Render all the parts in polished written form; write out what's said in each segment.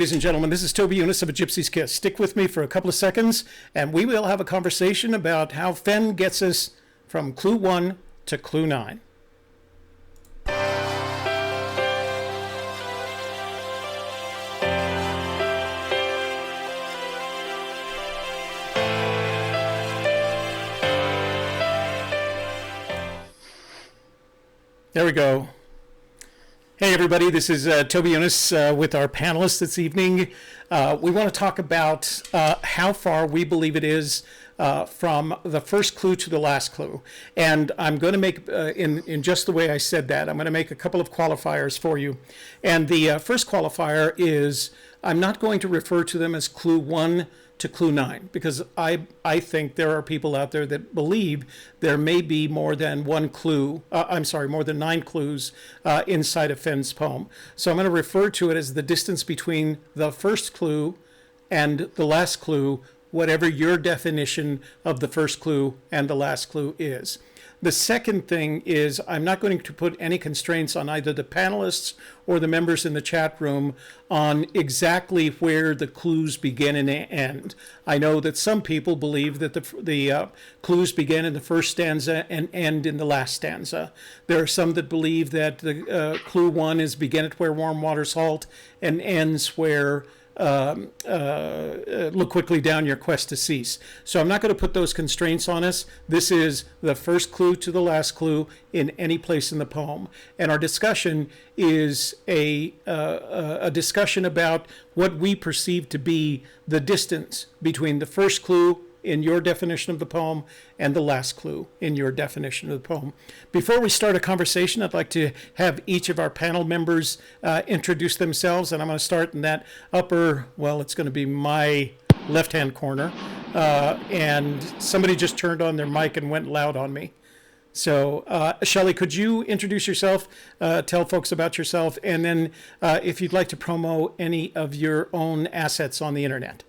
Ladies and gentlemen, this is Toby Eunice of A Gypsy's Kiss. Stick with me for a couple of seconds, and we will have a conversation about how Fenn gets us from clue 1 to clue 9. There we go. Hey everybody, this is Toby Eunice with our panelists this evening. We want to talk about how far we believe it is from the first clue to the last clue. And I'm going to make, in just the way I said that, I'm going to make a couple of qualifiers for you. And the first qualifier is I'm not going to refer to them as clue 1 to clue 9, because I think there are people out there that believe there may be more than one clue, more than 9 clues inside of Fenn's poem. So I'm going to refer to it as the distance between the first clue and the last clue, whatever your definition of the first clue and the last clue is. The second thing is I'm not going to put any constraints on either the panelists or the members in the chat room on exactly where the clues begin and end. I know that some people believe that the clues begin in the first stanza and end in the last stanza. There are some that believe that the clue 1 is begin at where warm waters halt and ends where look quickly down, your quest to cease. So I'm not going to put those constraints on us. This is the first clue to the last clue in any place in the poem. And our discussion is a discussion about what we perceive to be the distance between the first clue in your definition of the poem and the last clue in your definition of the poem. Before we start a conversation, I'd like to have each of our panel members introduce themselves, and I'm going to start in that upper, well, it's going to be my left-hand corner, and somebody just turned on their mic and went loud on me. So, Shelley, could you introduce yourself, tell folks about yourself, and then if you'd like to promo any of your own assets on the internet.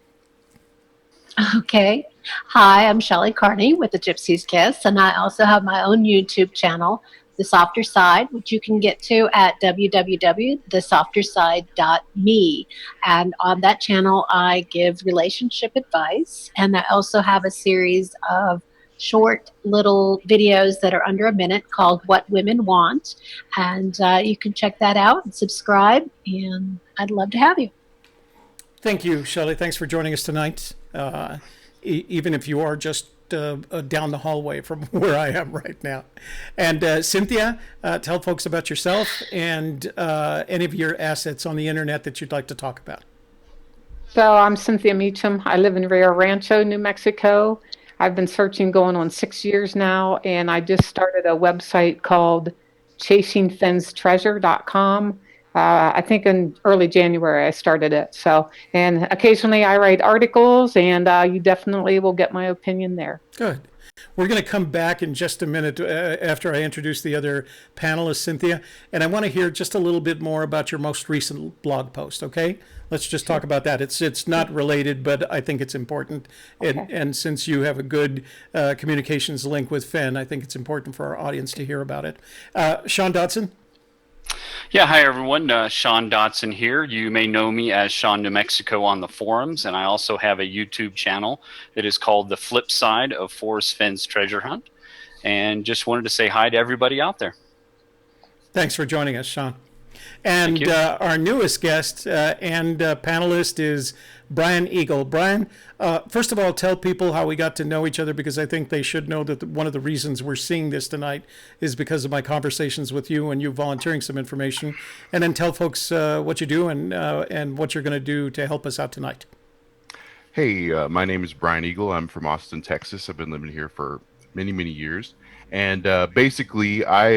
Okay. Hi, I'm Shelley Carney with the Gypsy's Kiss, and I also have my own YouTube channel, The Softer Side, which you can get to at www.thesofterside.me. And on that channel, I give relationship advice, and I also have a series of short little videos that are under a minute called What Women Want. And you can check that out and subscribe, and I'd love to have you. Thank you, Shelley. Thanks for joining us tonight. Even if you are just down the hallway from where I am right now. And Cynthia, tell folks about yourself and any of your assets on the internet that you'd like to talk about. So I'm Cynthia Meacham. I live in Rio Rancho, New Mexico. I've been searching going on 6 years now, and I just started a website called chasingfennstreasure.com. I think in early January I started it. So, and occasionally I write articles, and you definitely will get my opinion there. Good. We're going to come back in just a minute after I introduce the other panelists, Cynthia, and I want to hear just a little bit more about your most recent blog post, okay? Let's just talk about that. It's not related, but I think it's important. Okay. And since you have a good communications link with Fenn, I think it's important for our audience to hear about it. Sean Dodson? Yeah, hi everyone. Sean Dodson here. You may know me as Sean New Mexico on the forums, and I also have a YouTube channel that is called The Flip Side of Forrest Fenn's Treasure Hunt. And just wanted to say hi to everybody out there. Thanks for joining us, Sean. And our newest guest and panelist is Brian Eagle. Brian, first of all, tell people how we got to know each other, because I think they should know that one of the reasons we're seeing this tonight is because of my conversations with you and you volunteering some information. And then tell folks what you do and what you're going to do to help us out tonight. Hey, my name is Brian Eagle. I'm from Austin, Texas. I've been living here for many, many years. And basically, I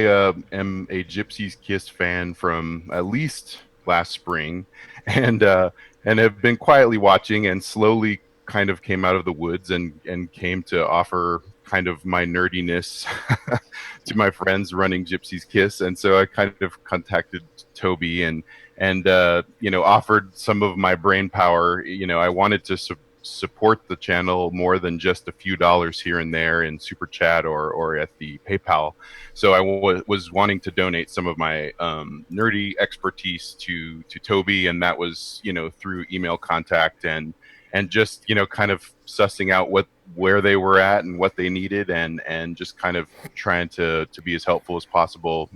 am a Gypsy's Kiss fan from at least last spring, and have been quietly watching, and slowly kind of came out of the woods and came to offer kind of my nerdiness to my friends running Gypsy's Kiss. And so I kind of contacted Toby and offered some of my brain power. I wanted to support the channel more than just a few dollars here and there in super chat or at the PayPal. So I was wanting to donate some of my nerdy expertise to Toby, and that was, through email contact and just, kind of sussing out where they were at and what they needed, and just kind of trying to be as helpful as possible,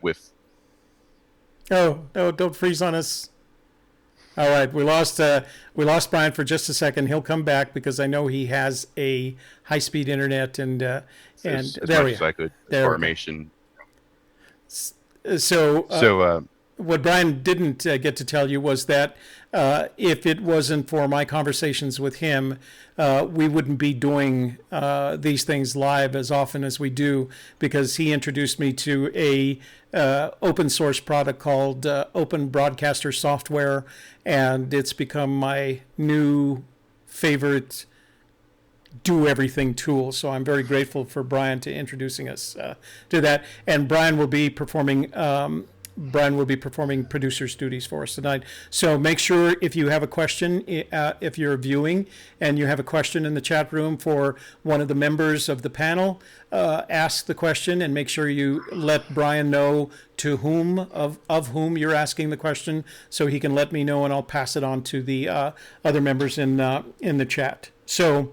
with. Oh, no, don't freeze on us. All right, we lost Brian for just a second. He'll come back because I know he has a high-speed internet, and as there much we as I could there formation. So what Brian didn't get to tell you was that if it wasn't for my conversations with him, we wouldn't be doing these things live as often as we do, because he introduced me to a open source product called Open Broadcaster Software, and it's become my new favorite do everything tool. So I'm very grateful for Brian to introducing us to that. And Brian will be performing producer's duties for us tonight. So make sure if you have a question, if you're viewing and you have a question in the chat room for one of the members of the panel, ask the question and make sure you let Brian know to whom of whom you're asking the question, so he can let me know and I'll pass it on to the other members in the chat. So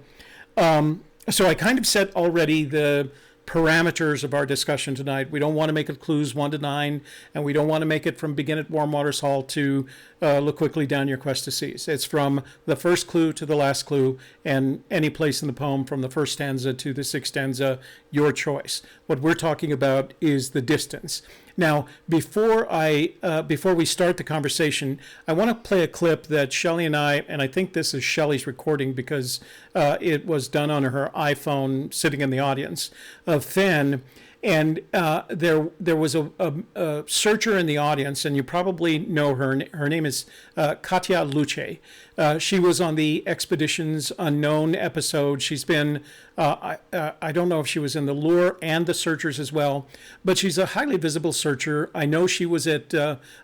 I kind of set already the parameters of our discussion tonight. We don't want to make it clues 1 to 9, and we don't want to make it from begin at Warm Waters Hall to look quickly down your quest to seas. It's from the first clue to the last clue, and any place in the poem from the first stanza to the sixth stanza, your choice. What we're talking about is the distance. Now, before we start the conversation, I want to play a clip that Shelley and I think this is Shelley's recording because it was done on her iPhone sitting in the audience, of Fenn. And there was a searcher in the audience, and you probably know her. Her name is Katya Luce. She was on the Expeditions Unknown episode. She's been, I don't know if she was in the Lure and the Searchers as well, but she's a highly visible searcher. I know she was at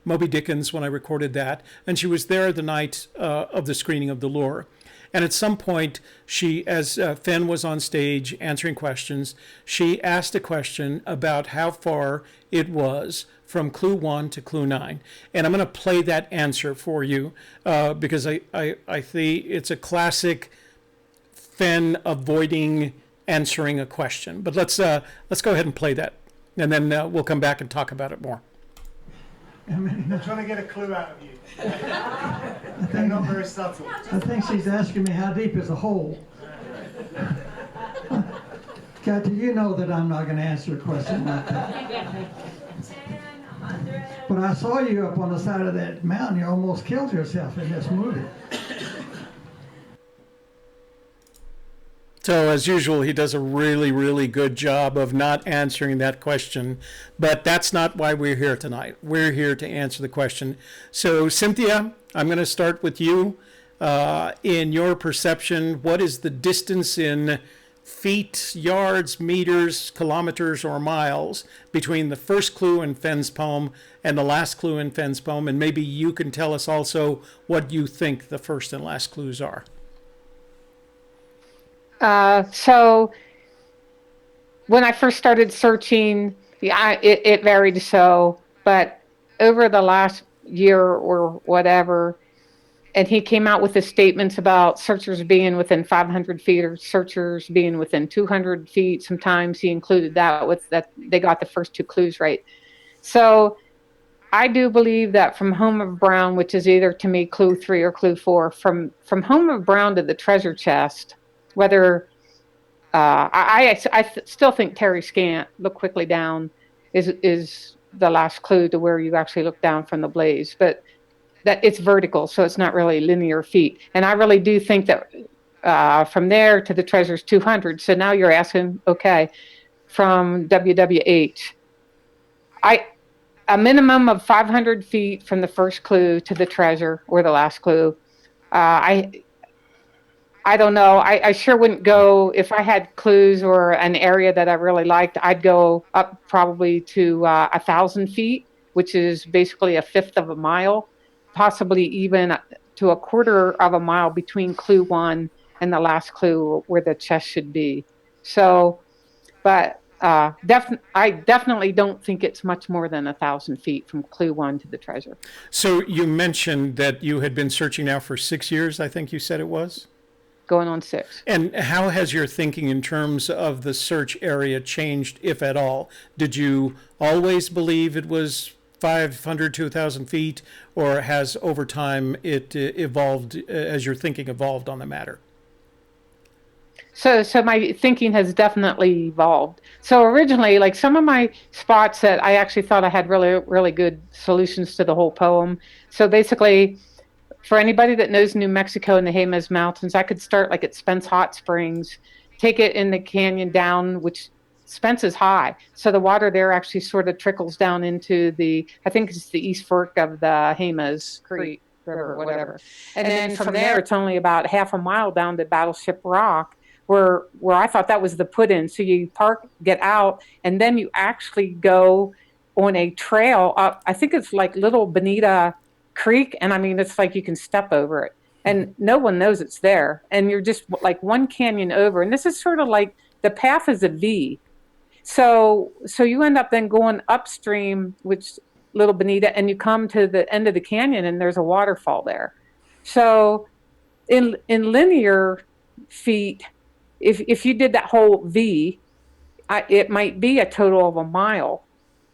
Moby Dickens when I recorded that, and she was there the night of the screening of the Lure. And at some point, she, as Fenn was on stage answering questions, she asked a question about how far it was from clue 1 to clue 9. And I'm going to play that answer for you because I think it's a classic Fenn avoiding answering a question. But let's go ahead and play that, and then we'll come back and talk about it more. I'm trying to get a clue out of you. They're not very subtle. I think she's asking me how deep is the hole. Kathy, you know that I'm not going to answer a question like that. But I saw you up on the side of that mountain. You almost killed yourself in this movie. So, as usual, he does a really, really good job of not answering that question. But that's not why we're here tonight. We're here to answer the question. So, Cynthia, I'm going to start with you. In your perception, what is the distance in feet, yards, meters, kilometers, or miles between the first clue in Fenn's poem and the last clue in Fenn's poem? And maybe you can tell us also what you think the first and last clues are. So when I first started searching, it varied so, but over the last year or whatever, and he came out with the statements about searchers being within 500 feet or searchers being within 200 feet. Sometimes he included that with that they got the first two clues right. So I do believe that from Home of Brown, which is either to me clue 3 or clue 4, from Home of Brown to the treasure chest, whether I still think Terry Scant, look quickly down, is the last clue to where you actually look down from the blaze, but that it's vertical, so it's not really linear feet. And I really do think that from there to the treasure's 200. So now you're asking, okay, from WWH, a minimum of 500 feet from the first clue to the treasure or the last clue. I don't know. I sure wouldn't go, if I had clues or an area that I really liked, I'd go up probably to 1,000 feet, which is basically a fifth of a mile, possibly even to a quarter of a mile between clue 1 and the last clue where the chest should be. So, but I definitely don't think it's much more than 1,000 feet from clue 1 to the treasure. So you mentioned that you had been searching now for 6 years, I think you said it was? Going on 6. And how has your thinking in terms of the search area changed, if at all? Did you always believe it was 500 to 1,000 feet, or has over time it evolved as your thinking evolved on the matter? So my thinking has definitely evolved. So originally, like some of my spots that I actually thought I had really, really good solutions to the whole poem. So basically, for anybody that knows New Mexico and the Jemez Mountains, I could start like at Spence Hot Springs, take it in the canyon down, which Spence is high. So the water there actually sort of trickles down into I think it's the East Fork of the Jemez Creek River, whatever. And then from there, it's only about half a mile down to Battleship Rock, where I thought that was the put in. So you park, get out, and then you actually go on a trail up. I think it's like Little Bonita Creek. And I mean, it's like you can step over it and no one knows it's there. And you're just like one canyon over. And this is sort of like the path is a V. So you end up then going upstream, which Little Bonita, and you come to the end of the canyon and there's a waterfall there. So in linear feet, if you did that whole V, it might be a total of a mile,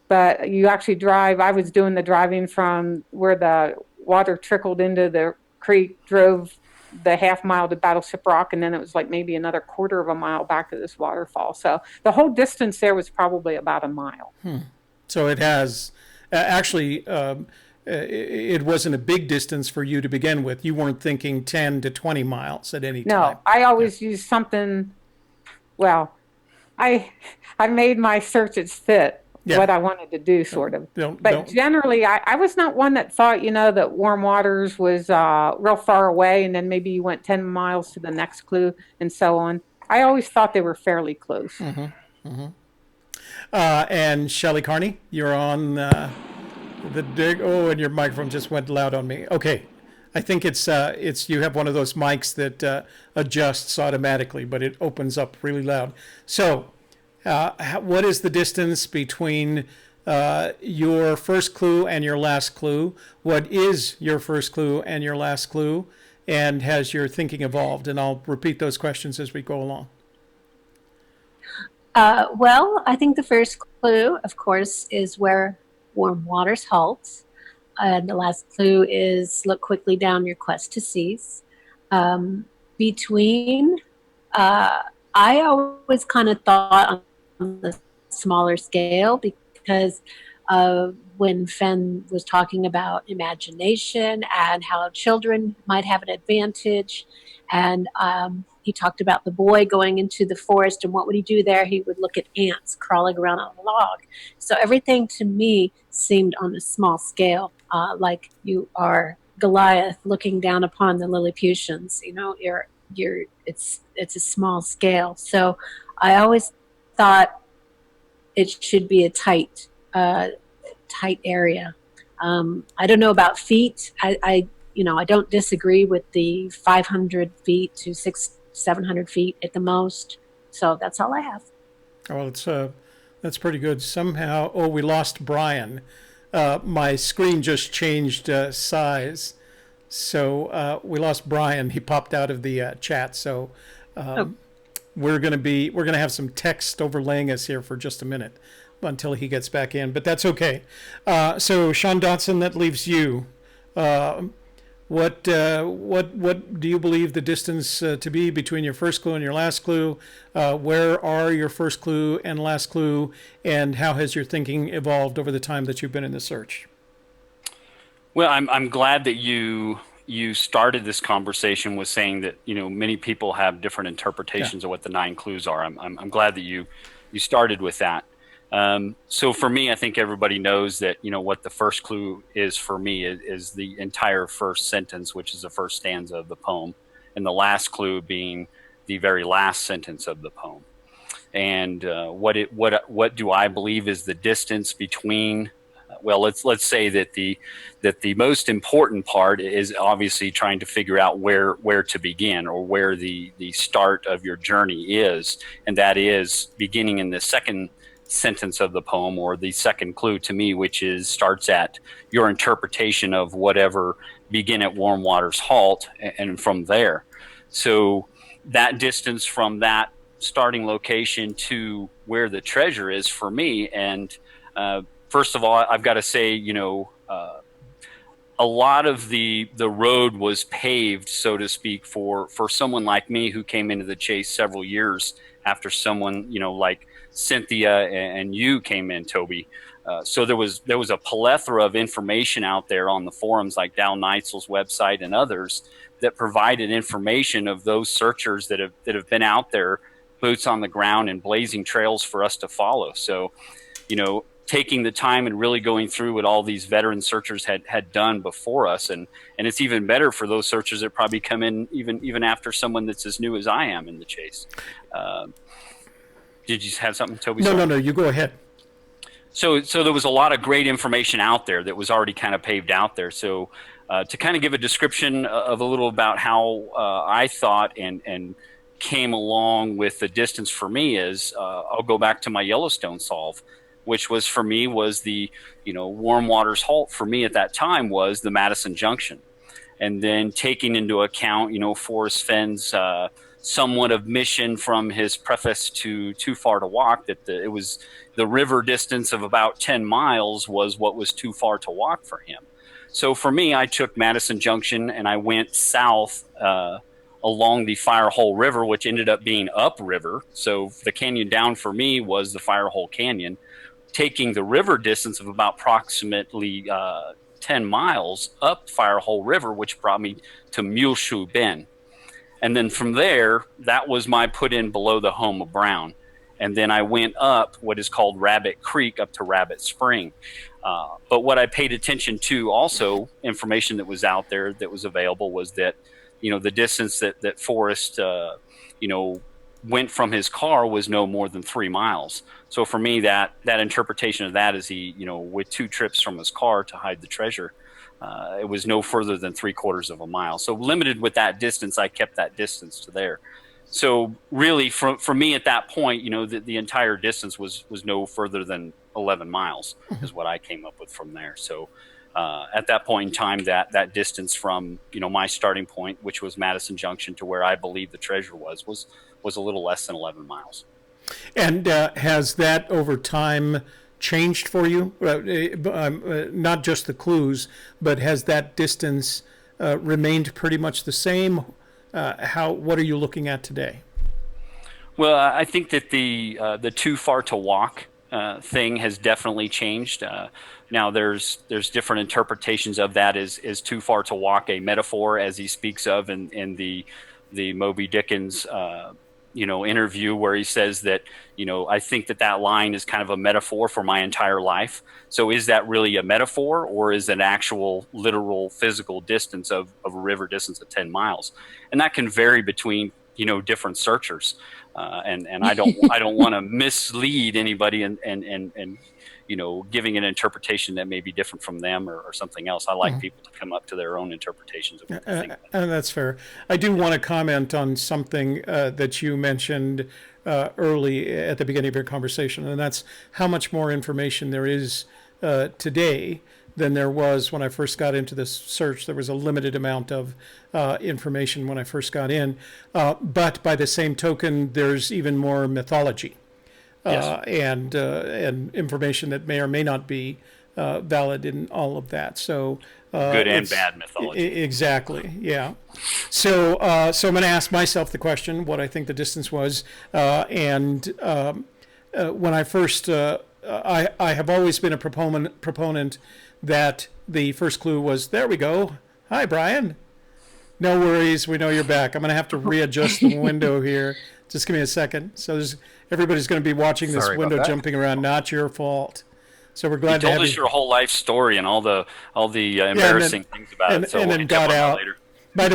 but you actually drive. I was doing the driving from where the water trickled into the creek, drove the half mile to Battleship Rock, and then it was like maybe another quarter of a mile back to this waterfall. So the whole distance there was probably about a mile. So it has actually, it wasn't a big distance for you to begin with. You weren't thinking 10 to 20 miles at any time. No, I always use something. Well, I made my searches fit what I wanted to do, sort of. But generally, I was not one that thought, that Warm Waters was real far away, and then maybe you went 10 miles to the next clue and so on. I always thought they were fairly close. And Shelley Carney, you're on the dig. Oh, and your microphone just went loud on me. Okay. I think it's you have one of those mics that adjusts automatically, but it opens up really loud. So what is the distance between your first clue and your last clue? What is your first clue and your last clue? And has your thinking evolved? And I'll repeat those questions as we go along. Well, I think the first clue, of course, is where Warm Waters halts. And the last clue is look quickly down your quest to cease. Between, I always kind of thought on the smaller scale because when Fenn was talking about imagination and how children might have an advantage, and he talked about the boy going into the forest, and what would he do there? He would look at ants crawling around on a log. So everything to me seemed on a small scale, like you are Goliath looking down upon the Lilliputians. It's a small scale. So I always thought it should be a tight area. I don't know about feet. I don't disagree with the 500 feet to 700 feet at the most. So that's all I have. Well, that's pretty good. Somehow, we lost Brian. My screen just changed size. So we lost Brian. He popped out of the chat. So we're gonna have some text overlaying us here for just a minute until he gets back in. But that's okay. So Sean Dotson, that leaves you. What do you believe the distance to be between your first clue and your last clue? Where are your first clue and last clue, and how has your thinking evolved over the time that you've been in the search? Well, I'm glad that you started this conversation with saying that many people have different interpretations of what the 9 clues are. I'm glad that you started with that. So for me, I think everybody knows that, what the first clue is for me is the entire first sentence, which is the first stanza of the poem, and the last clue being the very last sentence of the poem. And what do I believe is the distance between Well, let's say that the most important part is obviously trying to figure out where to begin, or where the start of your journey is, and that is beginning in the second sentence of the poem, or the second clue to me, which is starts at your interpretation of whatever begin at warm waters halt, and from there. So that distance from that starting location to where the treasure is for me, and first of all, I've got to say, a lot of the road was paved, so to speak, for someone like me who came into the chase several years after someone, like Cynthia and you came in, Toby. So there was a plethora of information out there on the forums, like Dal Neitzel's website and others, that provided information of those searchers that have been out there, boots on the ground and blazing trails for us to follow. So, taking the time and really going through what all these veteran searchers had done before us, and it's even better for those searchers that probably come in even after someone that's as new as I am in the chase. Did you have something, Toby? No, you go ahead. So there was a lot of great information out there that was already kind of paved out there. So to kind of give a description of a little about how I thought and came along with the distance for me is, I'll go back to my Yellowstone solve, which was for me was the, warm waters halt for me at that time was the Madison Junction. And then taking into account, Forrest Fenn's somewhat of mission from his preface to Too Far to Walk, that it was the river distance of about 10 miles was what was too far to walk for him. So for me, I took Madison Junction and I went south along the Firehole River, which ended up being upriver. So the canyon down for me was the Firehole Canyon, taking the river distance of about approximately 10 miles up Firehole River, which brought me to Muleshoe Bend. And then from there, that was my put in below the home of Brown. And then I went up what is called Rabbit Creek up to Rabbit Spring. But what I paid attention to also, information that was out there that was available, was that, the distance that Forrest, went from his car was no more than 3 miles. So for me, that interpretation of that is he, with 2 trips from his car to hide the treasure, it was no further than 3/4 of a mile. So limited with that distance, I kept that distance to there. So really, for me at that point, the entire distance was no further than 11 miles is what I came up with from there. So at that point in time, that distance from, my starting point, which was Madison Junction, to where I believe the treasure was a little less than 11 miles. And has that over time changed for you? Not just the clues, but has that distance remained pretty much the same? What are you looking at today? Well, I think that the too far to walk thing has definitely changed. Now there's different interpretations of that. Is too far to walk a metaphor, as he speaks of in the Moby Dickens interview, where he says that, I think that line is kind of a metaphor for my entire life. So is that really a metaphor, or is it an actual literal physical distance of a river distance of 10 miles? And that can vary between, different searchers. And I don't want to mislead anybody and giving an interpretation that may be different from them or something else. I like people to come up to their own interpretations of what they think. And that's fair. I do want to comment on something that you mentioned early at the beginning of your conversation, and that's how much more information there is today than there was when I first got into this search. There was a limited amount of information when I first got in, but by the same token, there's even more mythology. Yes. And information that may or may not be valid in all of that. So good and bad mythology. Exactly. Yeah. So I'm going to ask myself the question, what I think the distance was, and when I first, I have always been a proponent that the first clue was, there we go. Hi, Brian. No worries. We know you're back. I'm going to have to readjust the window here. Just give me a second. So everybody's going to be watching this window jumping around. Not your fault. So we're glad to have you. You told us your whole life story and all the embarrassing things about it. So and then got out. Later. By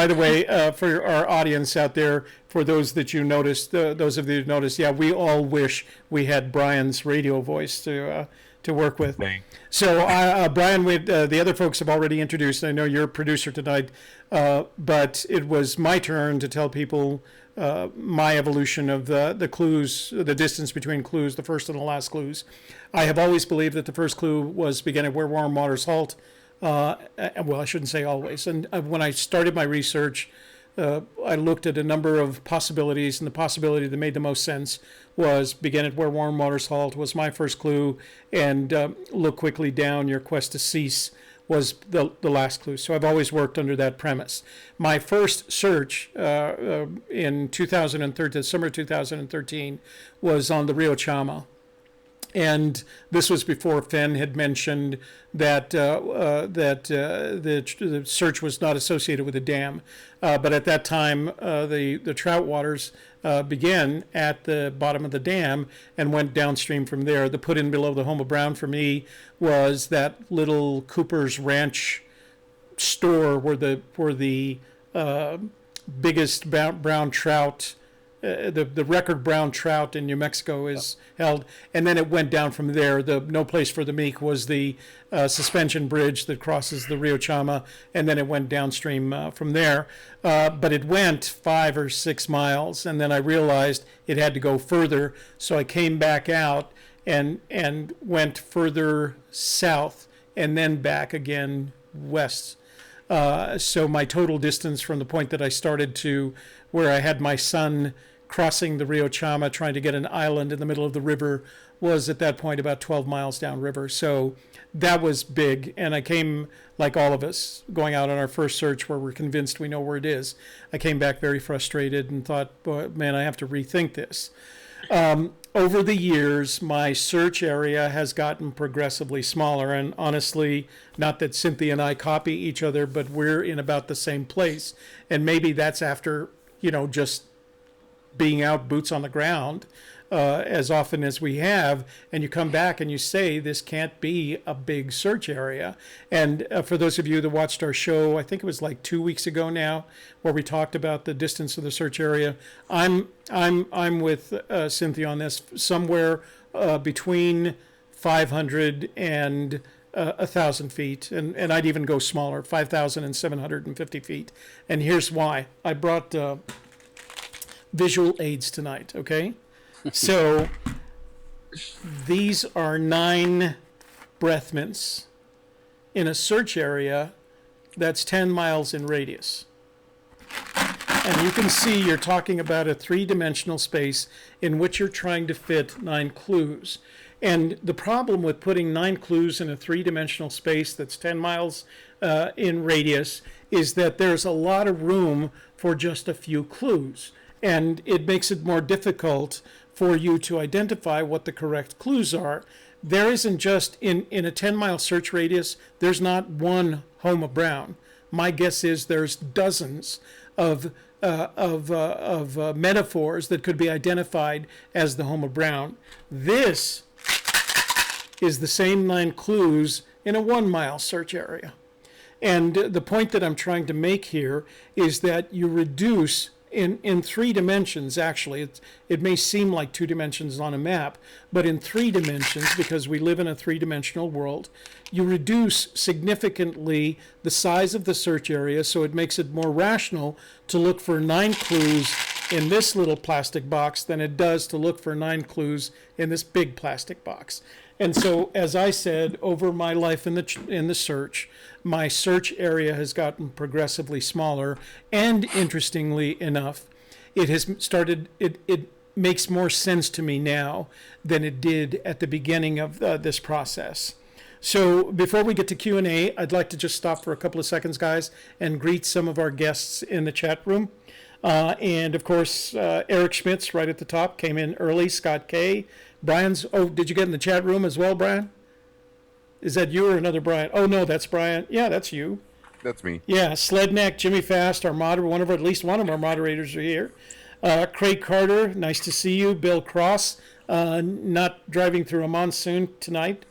the way, for our audience out there, for those that you noticed, those of you who noticed, yeah, we all wish we had Brian's radio voice to to work with. Thanks. So, Brian, the other folks have already introduced. I know you're a producer tonight, but it was my turn to tell people my evolution of the clues, the distance between clues, the first and the last clues. I have always believed that the first clue was begin at where warm waters halt. Well, I shouldn't say always. And when I started my research, I looked at a number of possibilities, and the possibility that made the most sense was begin at where warm waters halt was my first clue, and look quickly down, your quest to cease was the last clue. So I've always worked under that premise. My first search in 2013, summer 2013, was on the Rio Chama. And this was before Fenn had mentioned that the search was not associated with a dam, but at that time the trout waters began at the bottom of the dam and went downstream from there. The put in below the Home of Brown for me was that little Cooper's Ranch store where the biggest brown trout. The record brown trout in New Mexico is held, and then it went down from there. The No Place for the Meek was the suspension bridge that crosses the Rio Chama, and then it went downstream from there. But it went 5 or 6 miles, and then I realized it had to go further, so I came back out and went further south, and then back again west. So my total distance from the point that I started to where I had my son crossing the Rio Chama, trying to get an island in the middle of the river, was at that point about 12 miles downriver. So that was big. And I came, like all of us, going out on our first search where we're convinced we know where it is. I came back very frustrated and thought, boy, man, I have to rethink this. Over the years, my search area has gotten progressively smaller, and honestly, not that Cynthia and I copy each other, but we're in about the same place. And maybe that's after, just being out boots on the ground as often as we have, and you come back and you say, this can't be a big search area. And for those of you that watched our show, I think it was like 2 weeks ago now, where we talked about the distance of the search area. I'm with Cynthia on this, somewhere between 500 and 1,000 feet, and I'd even go smaller, 5,750 feet. And here's why. I brought visual aids tonight, okay? So these are 9 breath mints in a search area that's 10 miles in radius. And you can see you're talking about a 3-dimensional space in which you're trying to fit 9 clues. And the problem with putting 9 clues in a 3-dimensional space that's 10 miles in radius is that there's a lot of room for just a few clues. And it makes it more difficult for you to identify what the correct clues are. There isn't just, in a 10-mile search radius, there's not one Home of Brown. My guess is there's dozens of metaphors that could be identified as the Home of Brown. This is the same 9 clues in a 1-mile search area. And the point that I'm trying to make here is that you reduce in 3 dimensions, actually. It may seem like 2 dimensions on a map, but in 3 dimensions, because we live in a 3-dimensional world, you reduce significantly the size of the search area, so it makes it more rational to look for 9 clues in this little plastic box than it does to look for 9 clues in this big plastic box. And so, as I said, over my life in the search, my search area has gotten progressively smaller, and interestingly enough, it has started. It makes more sense to me now than it did at the beginning of this process. So, before we get to Q&A, I'd like to just stop for a couple of seconds, guys, and greet some of our guests in the chat room. And of course, Eric Schmitz right at the top came in early. Scott K. Brian's. Oh, did you get in the chat room as well, Brian? Is that you or another Brian? Oh no, that's Brian. Yeah, that's you. That's me. Yeah, Sledneck, Jimmy Fast, our moderator, at least one of our moderators are here. Craig Carter, nice to see you. Bill Cross, not driving through a monsoon tonight.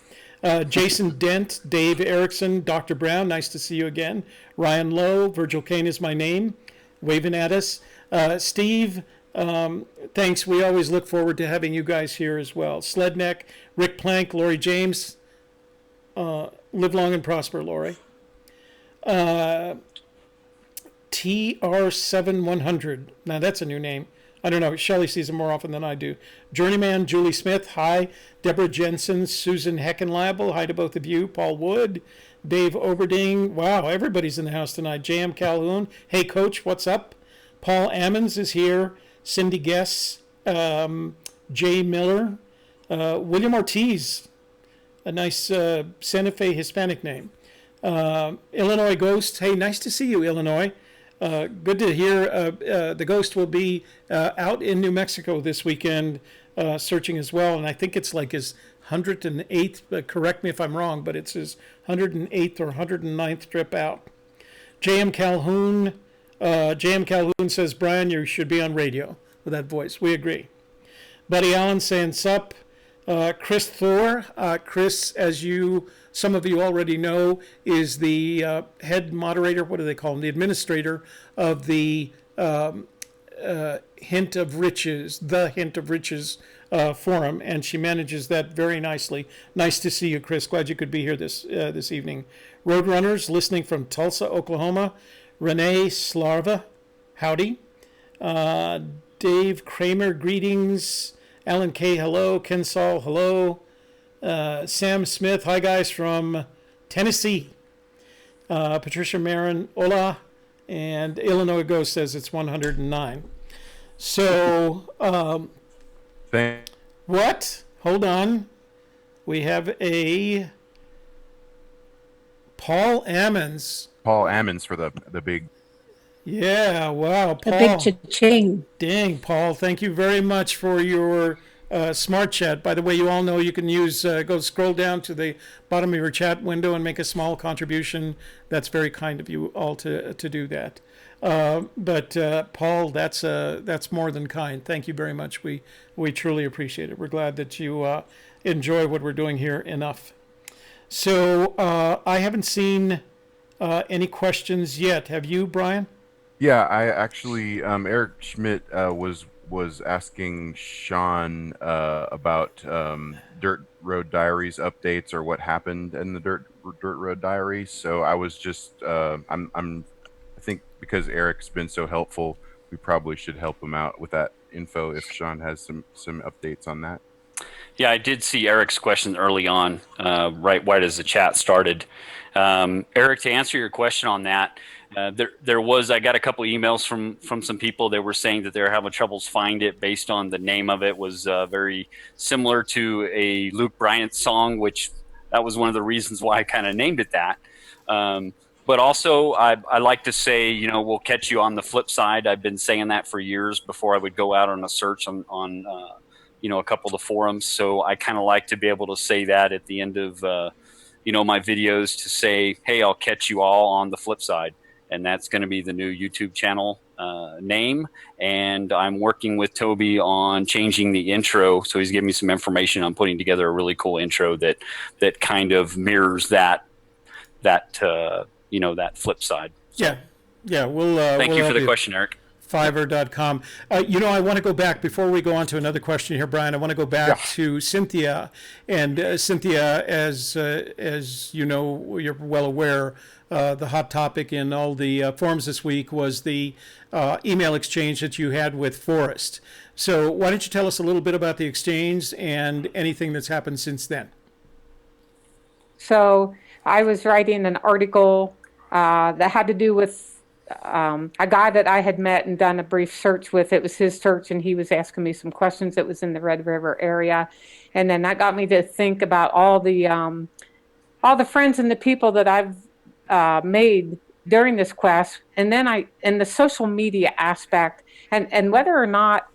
Jason Dent, Dave Erickson, Dr. Brown, nice to see you again. Ryan Lowe, Virgil Kane is my name, waving at us. Steve, thanks. We always look forward to having you guys here as well. Sledneck, Rick Plank, Lori James, Live long and prosper, Lori. TR7100. Now that's a new name. I don't know. Shelley sees them more often than I do. Journeyman, Julie Smith. Hi. Deborah Jensen, Susan Heckenlabel. Hi to both of you. Paul Wood, Dave Oberding. Wow, everybody's in the house tonight. J.M. Calhoun. Hey, Coach, what's up? Paul Ammons is here. Cindy Guess. Jay Miller. William Ortiz. A nice Santa Fe Hispanic name. Illinois Ghost. Hey, nice to see you, Illinois. Good to hear. The Ghost will be out in New Mexico this weekend searching as well. And I think it's like his 108th, correct me if I'm wrong, but it's his 108th or 109th trip out. J.M. Calhoun. J.M. Calhoun says, Brian, you should be on radio with that voice. We agree. Buddy Allen saying sup. Chris Thor. Chris, as some of you already know, is the head moderator, what do they call him? The administrator of the Hint of Riches, the Hint of Riches forum, and she manages that very nicely. Nice to see you, Chris. Glad you could be here this evening. Roadrunners, listening from Tulsa, Oklahoma. Renee Slarva, howdy. Dave Kramer, greetings. Alan K, hello. Ken Saul, hello. Sam Smith, hi guys from Tennessee. Patricia Marin, hola. And Illinois Ghost says it's 109. So, what? Hold on. We have a Paul Ammons. Paul Ammons for the big. Yeah, wow, Paul. A big cha-ching. Dang, Paul, thank you very much for your smart chat. By the way, you all know you can use, go scroll down to the bottom of your chat window and make a small contribution. That's very kind of you all to do that. But Paul, that's more than kind. Thank you very much. We truly appreciate it. We're glad that you enjoy what we're doing here enough. So I haven't seen any questions yet. Have you, Brian? Yeah, I actually, Eric Schmidt was asking Sean about Dirt Road Diaries updates or what happened in the Dirt Road Diaries. So I was just, I think because Eric's been so helpful, we probably should help him out with that info if Sean has some updates on that. Yeah, I did see Eric's question early on, right as the chat started. Eric, to answer your question on that, I got a couple emails from some people that were saying that they were having troubles find it based on the name of it was very similar to a Luke Bryant song, which that was one of the reasons why I kind of named it that. But also, I like to say, we'll catch you on the flip side. I've been saying that for years before I would go out on a search on a couple of the forums. So I kind of like to be able to say that at the end of my videos to say, hey, I'll catch you all on the flip side. And that's going to be the new YouTube channel name. And I'm working with Toby on changing the intro. So he's giving me some information. I'm putting together a really cool intro that kind of mirrors that flip side. So, yeah. We'll thank we'll you for the question, Eric. Fiverr.com. I want to go back before we go on to another question here, Brian. I want to go back to Cynthia, and Cynthia, as you know, you're well aware. The hot topic in all the forums this week was the email exchange that you had with Forrest. So why don't you tell us a little bit about the exchange and anything that's happened since then? So I was writing an article that had to do with a guy that I had met and done a brief search with. It was his search, and he was asking me some questions. It was in the Red River area. And then that got me to think about all the friends and the people that I've made during this quest, and then in the social media aspect, and whether or not,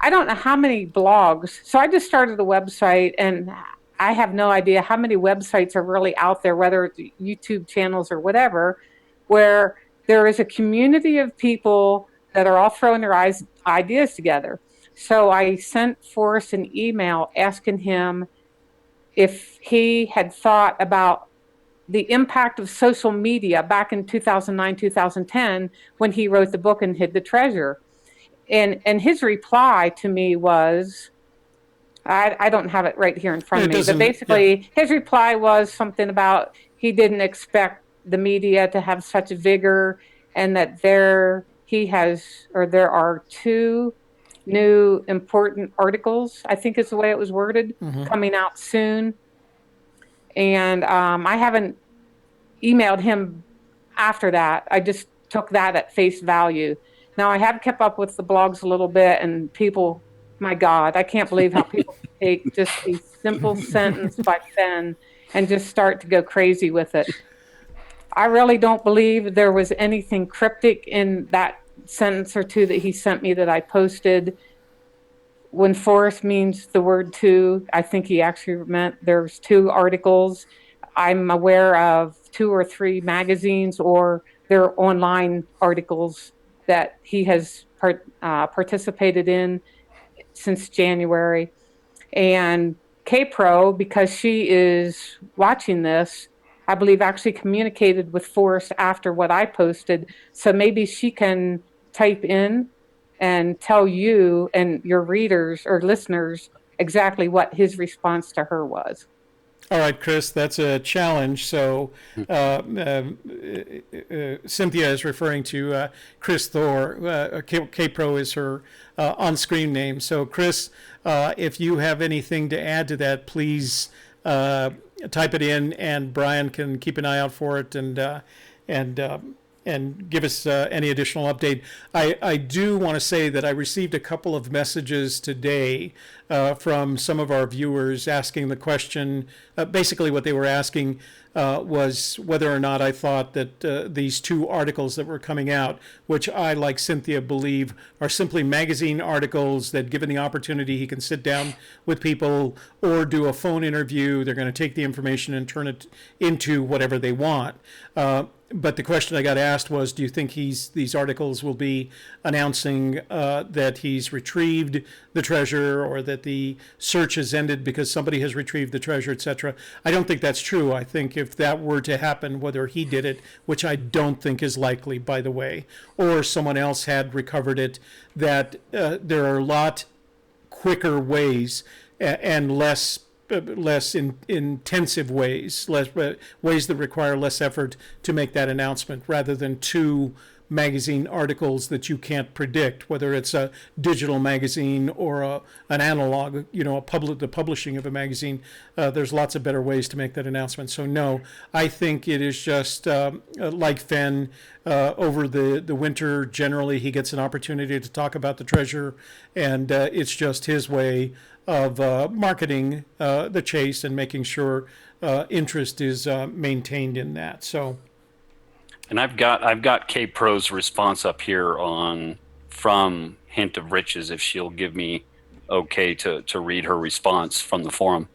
I don't know how many blogs. So I just started a website, and I have no idea how many websites are really out there, whether it's YouTube channels or whatever, where there is a community of people that are all throwing their ideas together. So I sent Forrest an email asking him if he had thought about the impact of social media back in 2009, 2010, when he wrote the book and hid the treasure. And his reply to me was, I don't have it right here in front It of me, but doesn't- basically his reply was something about he didn't expect the media to have such vigor, and that there are two new important articles, I think is the way it was worded, coming out soon. And I haven't emailed him after that. I just took that at face value. Now I have kept up with the blogs a little bit, and people, my God, I can't believe how people take just a simple sentence by Fenn and just start to go crazy with it. I really don't believe there was anything cryptic in that sentence or two that he sent me that I posted. When Forrest means the word two, I think he actually meant there's two articles. I'm aware of 2 or 3 magazines or their online articles that he has participated in since January. And K-Pro, because she is watching this, I believe actually communicated with Forrest after what I posted. So maybe she can type in and tell you and your readers or listeners exactly what his response to her was. All right, Chris, that's a challenge. So Cynthia is referring to Chris Thor. K-Pro is her on-screen name. So, Chris, if you have anything to add to that, please type it in, and Brian can keep an eye out for it and give us any additional update. I do want to say that I received a couple of messages today from some of our viewers asking the question. Basically, what they were asking was whether or not I thought that these 2 articles that were coming out, which I, like Cynthia, believe are simply magazine articles that, given the opportunity, he can sit down with people or do a phone interview. They're going to take the information and turn it into whatever they want. But the question I got asked was, do you think these articles will be announcing that he's retrieved the treasure, or that the search has ended because somebody has retrieved the treasure, etc.? I don't think that's true. I think if that were to happen, whether he did it, which I don't think is likely, by the way, or someone else had recovered it, that there are a lot quicker ways and less intensive ways, ways that require less effort to make that announcement, rather than 2 magazine articles that you can't predict, whether it's a digital magazine or an analog, the publishing of a magazine. There's lots of better ways to make that announcement. So no, I think it is just like Fenn. Over the winter, generally he gets an opportunity to talk about the treasure, and it's just his way of marketing the chase and making sure interest is maintained in that. So, and I've got K-Pro's response up here from Hint of Riches, if she'll give me okay to read her response from the forum.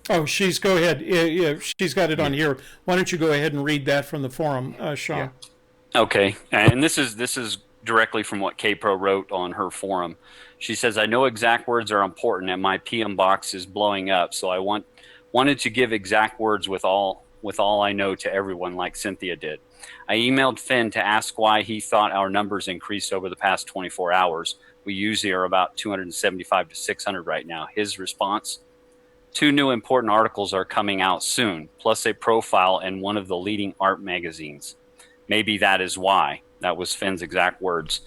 Oh, go ahead. Yeah, she's got it on here. Why don't you go ahead and read that from the forum, Sean? Yeah. Okay, and this is directly from what K-Pro wrote on her forum. She says, I know exact words are important and my PM box is blowing up, so I wanted to give exact words with all I know to everyone, like Cynthia did. I emailed Fenn to ask why he thought our numbers increased over the past 24 hours. We usually are about 275 to 600 right now. His response, 2 new important articles are coming out soon, plus a profile in one of the leading art magazines. Maybe that is why. That was Fenn's exact words.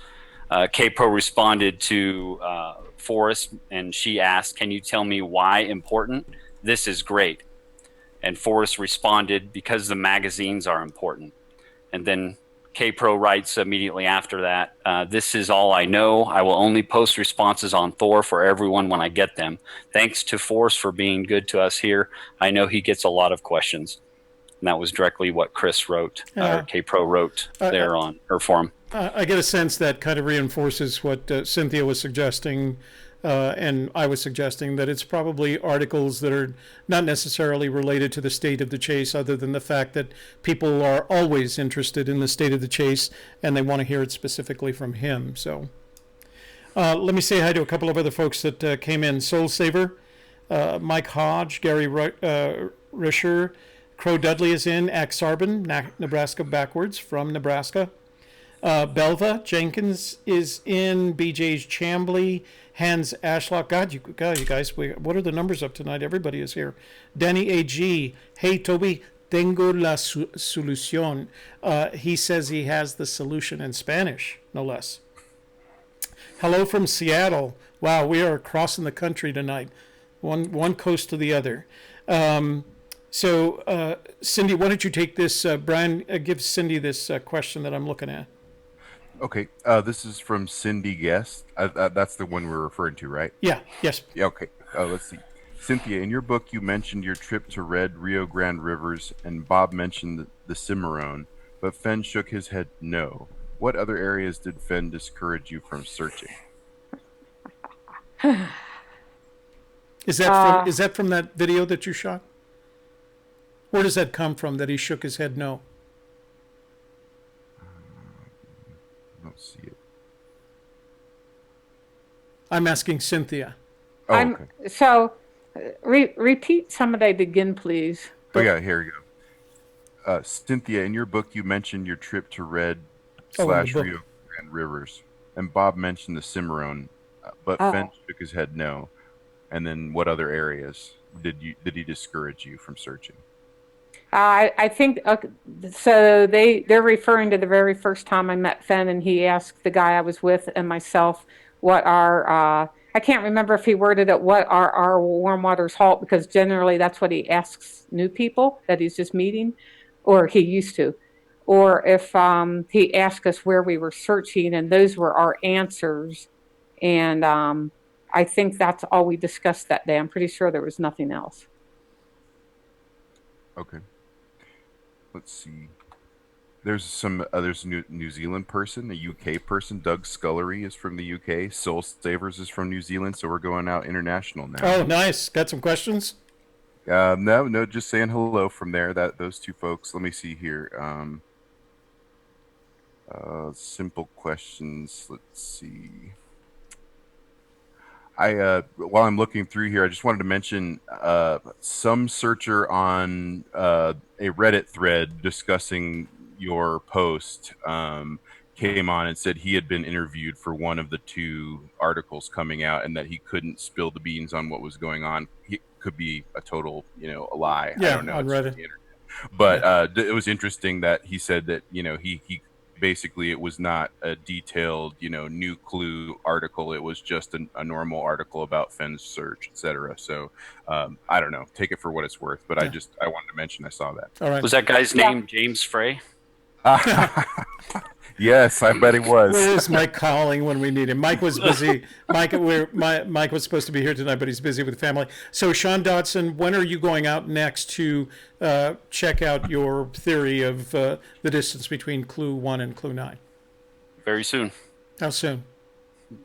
K-Pro responded to Forrest, and she asked, can you tell me why important? This is great. And Forrest responded, because the magazines are important. And then K-Pro writes immediately after that, this is all I know. I will only post responses on Thor for everyone when I get them. Thanks to Forrest for being good to us here. I know he gets a lot of questions. And that was directly what Chris wrote, or K-Pro wrote there on her forum. I get a sense that kind of reinforces what Cynthia was suggesting, and I was suggesting, that it's probably articles that are not necessarily related to the state of the chase, other than the fact that people are always interested in the state of the chase, and they want to hear it specifically from him. So let me say hi to a couple of other folks that came in. Soul Saver, Mike Hodge, Gary Risher, Crow Dudley is in, Axe Sarbin, Nebraska backwards from Nebraska. Belva Jenkins is in. BJ's Chambly. Hans Ashlock. God, you guys, what are the numbers up tonight? Everybody is here. Danny AG. Hey, Toby. Tengo la solución. He says he has the solution in Spanish, no less. Hello from Seattle. Wow, we are crossing the country tonight, one coast to the other. So, Cindy, why don't you take this? Brian, give Cindy this question that I'm looking at. Okay, this is from Cindy Guest. That's the one we're referring to, right? Yeah, yes. Yeah, okay. Let's see. Cynthia, in your book, you mentioned your trip to Red Rio Grande rivers, and Bob mentioned the Cimarron, but Fenn shook his head no. What other areas did Fenn discourage you from searching? Is that from that video that you shot? Where does that come from that he shook his head no? I don't see it. I'm asking Cynthia. Oh, okay. So, repeat some of that again, please. Oh, yeah, here we go. Cynthia, in your book, you mentioned your trip to Red / Rio Grande rivers, and Bob mentioned the Cimarron, but Fenn shook his head no. And then, what other areas did he discourage you from searching? I think so. They're referring to the very first time I met Fenn, and he asked the guy I was with and myself what our I can't remember if he worded it what are our warm waters halt, because generally that's what he asks new people that he's just meeting, or he used to, or if he asked us where we were searching, and those were our answers. And I think that's all we discussed that day. I'm pretty sure there was nothing else. Okay. Let's see. There's a New Zealand person, a UK person. Doug Scullery is from the UK. Soul Savers is from New Zealand. So we're going out international now. Oh, nice. Got some questions? No, just saying hello from there. Those two folks. Let me see here. Simple questions. Let's see. While I'm looking through here, I just wanted to mention some searcher on a Reddit thread discussing your post came on and said he had been interviewed for one of the 2 articles coming out, and that he couldn't spill the beans on what was going on. He could be a total, a lie. Yeah, I don't know. on Reddit. But it was interesting that he said that, he basically it was not a detailed, new clue article. It was just a normal article about Fenn's search, etc. So I don't know. Take it for what it's worth. But yeah. I wanted to mention I saw that. All right. Was that guy's name James Frey? Yes, I bet he was. Where is Mike calling when we need him? Mike was busy. Mike was supposed to be here tonight, but he's busy with family. So, Sean Dodson, when are you going out next to check out your theory of the distance between Clue 1 and Clue 9? Very soon. How soon?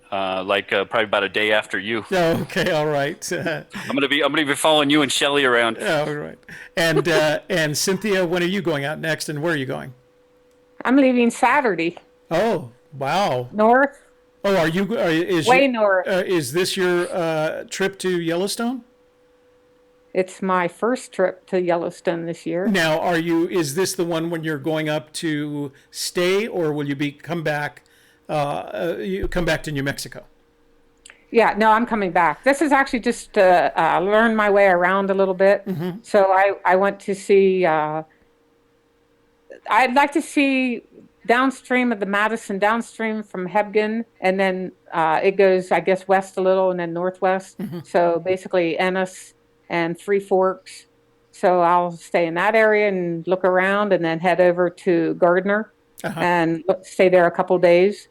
Probably about a day after you. Oh, okay, all right. I'm gonna be following you and Shelley around. All right. And Cynthia, when are you going out next, and where are you going? I'm leaving Saturday. Oh, wow. North. Oh, north. Is this your trip to Yellowstone? It's my first trip to Yellowstone this year. Now, is this the one when you're going up to stay, or will you come back to New Mexico? Yeah, no, I'm coming back. This is actually just to learn my way around a little bit. Mm-hmm. So I went to see, I'd like to see downstream of the Madison, downstream from Hebgen, and then it goes, I guess, west a little and then northwest. Mm-hmm. So basically Ennis and Three Forks. So I'll stay in that area and look around, and then head over to Gardner and stay there a couple days.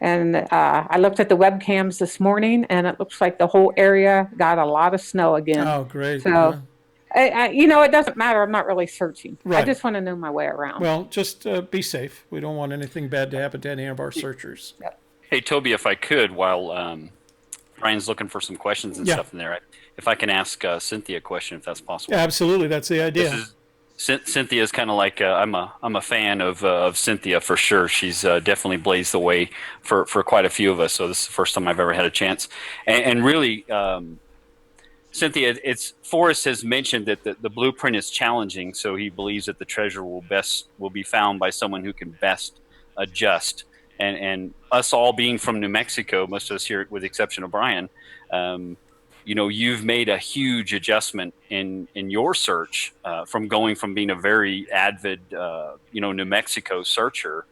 And I looked at the webcams this morning, and it looks like the whole area got a lot of snow again. Oh, great. So, it doesn't matter. I'm not really searching. Right. I just want to know my way around. Well, just be safe. We don't want anything bad to happen to any of our searchers. Yep. Hey, Toby, if I could, while Brian's looking for some questions and stuff in there, if I can ask Cynthia a question, if that's possible. Absolutely. That's the idea. Cynthia's kind of like I'm a fan of Cynthia for sure. She's definitely blazed the way for quite a few of us. So this is the first time I've ever had a chance. And really, Cynthia, Forrest has mentioned that the blueprint is challenging. So he believes that the treasure will be found by someone who can best adjust. And us all being from New Mexico, most of us here, with the exception of Brian, you've made a huge adjustment in your search from going from being a very avid, New Mexico searcher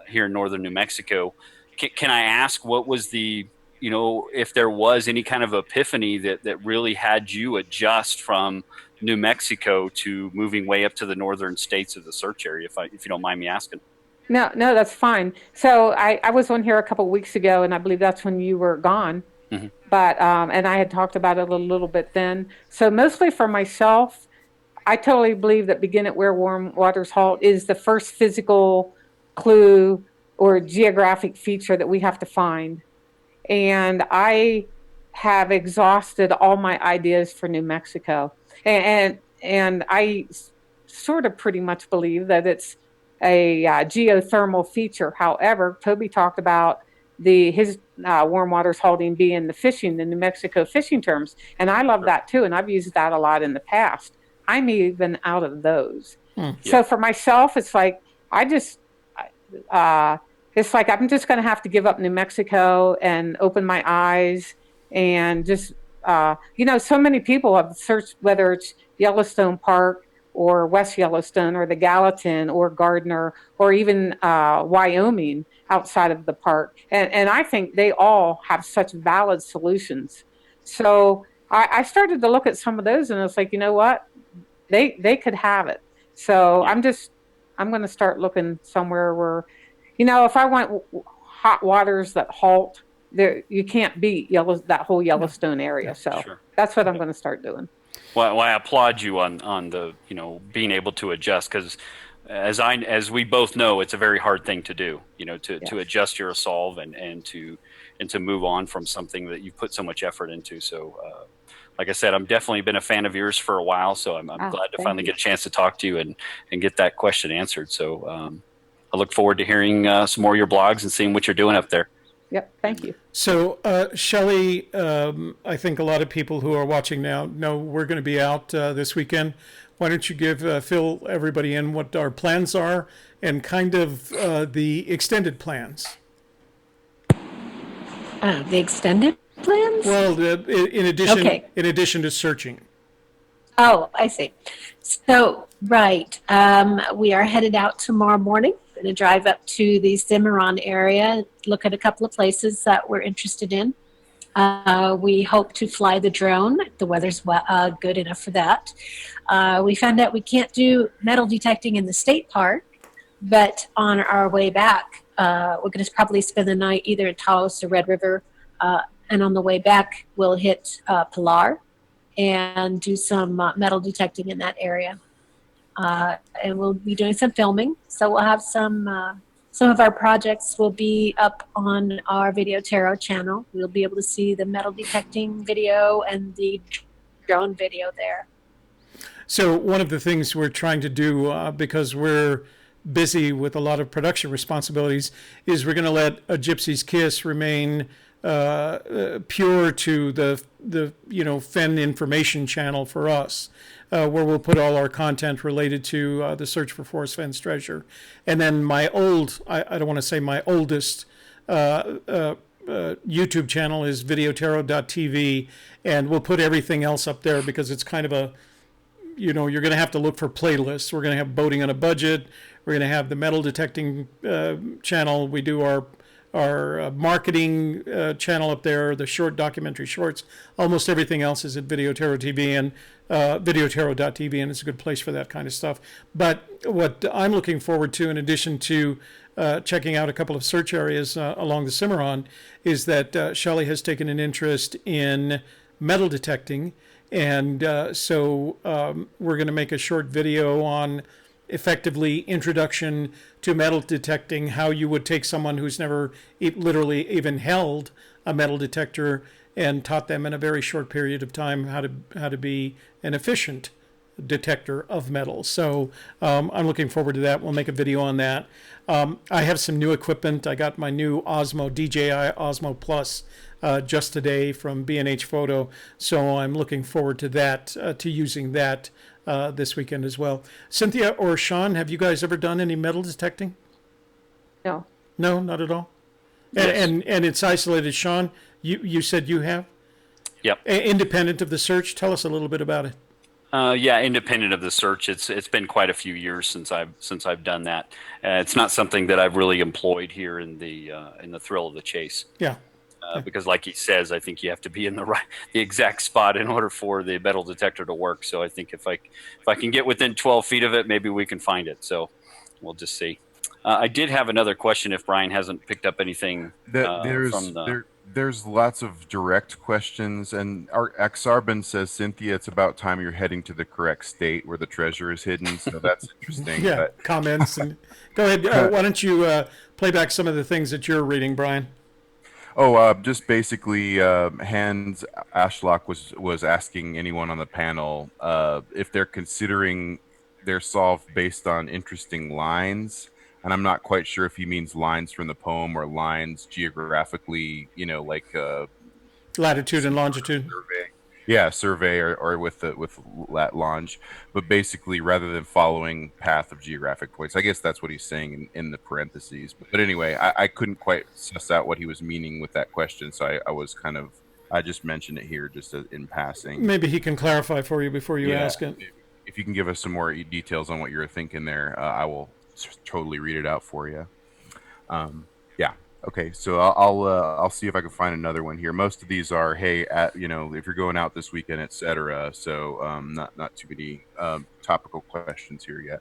here in northern New Mexico. Can I ask what was if there was any kind of epiphany that really had you adjust from New Mexico to moving way up to the northern states of the search area, if you don't mind me asking? No, that's fine. So I was on here a couple of weeks ago, and I believe that's when you were gone. Mm-hmm. But and I had talked about it a little bit then. So mostly for myself, I totally believe that begin at where warm waters halt is the first physical clue or geographic feature that we have to find. And I have exhausted all my ideas for New Mexico, and I sort of pretty much believe that it's a geothermal feature. However, Toby talked about his warm waters halting being the fishing, the New Mexico fishing terms, and I love that too, and I've used that a lot in the past. I'm even out of those. So for myself, it's like it's like I'm just going to have to give up New Mexico and open my eyes and just, so many people have searched whether it's Yellowstone Park or West Yellowstone or the Gallatin or Gardner or even Wyoming outside of the park. And I think they all have such valid solutions. So I started to look at some of those and it's like, you know what? They could have it. So I'm going to start looking somewhere where, if I want hot waters that halt, there you can't beat that whole Yellowstone area. So that's what I'm going to start doing. Well, I applaud you on the being able to adjust, because as we both know, it's a very hard thing to do. To adjust your solve and to move on from something that you've put so much effort into. So, like I said, I'm definitely been a fan of yours for a while. So I'm glad to finally get a chance to talk to you and get that question answered. So I look forward to hearing some more of your blogs and seeing what you're doing up there. Yep, thank you. So, Shelley, I think a lot of people who are watching now know we're going to be out this weekend. Why don't you fill everybody in what our plans are and kind of the extended plans? The extended plans? Well, in addition to searching. Oh, I see. So, right, we are headed out tomorrow morning. Going to drive up to the Cimarron area, look at a couple of places that we're interested in. We hope to fly the drone. The weather's good enough for that. We found out we can't do metal detecting in the state park, but on our way back, we're going to probably spend the night either at Taos or Red River, and on the way back, we'll hit Pilar and do some metal detecting in that area. And we'll be doing some filming. So we'll have some of our projects will be up on our Video Tarot channel. We'll be able to see the metal detecting video and the drone video there. So one of the things we're trying to do, because we're busy with a lot of production responsibilities, is we're going to let A Gypsy's Kiss remain pure to the Fenn information channel for us, where we'll put all our content related to the search for Forrest Fenn's treasure. And then my I don't want to say my oldest YouTube channel is videotarot.tv, and we'll put everything else up there because it's kind of a, you're going to have to look for playlists. We're going to have Boating on a Budget. We're going to have the metal detecting channel. We do our marketing channel up there, the short documentary shorts. Almost everything else is at Video Tarot TV and videotarot.tv, and it's a good place for that kind of stuff. But what I'm looking forward to, in addition to checking out a couple of search areas along the Cimarron, is that Shelley has taken an interest in metal detecting, and so we're going to make a short video on effectively introduction to metal detecting, how you would take someone who's never literally even held a metal detector and taught them in a very short period of time how to be an efficient detector of metal. So I'm looking forward to that. We'll make a video on that. I have some new equipment. I got my new Osmo DJI Osmo Plus just today from B&H Photo, so I'm looking forward to that, to using that this weekend as well. Cynthia or Sean, have you guys ever done any metal detecting? No. No, not at all. Yes. And it's isolated. Sean, you said you have? Yep. Independent of the search. Tell us a little bit about it. Yeah, independent of the search, it's been quite a few years since I've done that. It's not something that I've really employed here in the thrill of the chase. Yeah. Because, like he says, I think you have to be in the exact spot in order for the metal detector to work. So I think if I can get within 12 feet of it, maybe we can find it. So we'll just see. I did have another question. If Brian hasn't picked up anything There's lots of direct questions, and our Axarbin says, Cynthia, it's about time you're heading to the correct state where the treasure is hidden. So that's interesting. Yeah. But Comments and go ahead. Why don't you play back some of the things that you're reading, Brian? just basically, Hans Ashlock was asking anyone on the panel if they're considering their solve based on interesting lines. And I'm not quite sure if he means lines from the poem or lines geographically, like Latitude and longitude. survey. Yeah, survey or with lat longe, but basically rather than following path of geographic points. I guess that's what he's saying in the parentheses. But anyway, I couldn't quite suss out what he was meaning with that question, so I just mentioned it here just in passing. Maybe he can clarify for you before you ask it. If you can give us some more details on what you're thinking there, I will totally read it out for you. Yeah. Okay. So I'll see if I can find another one here. Most of these are, hey, if you're going out this weekend, etc. So not too many topical questions here yet.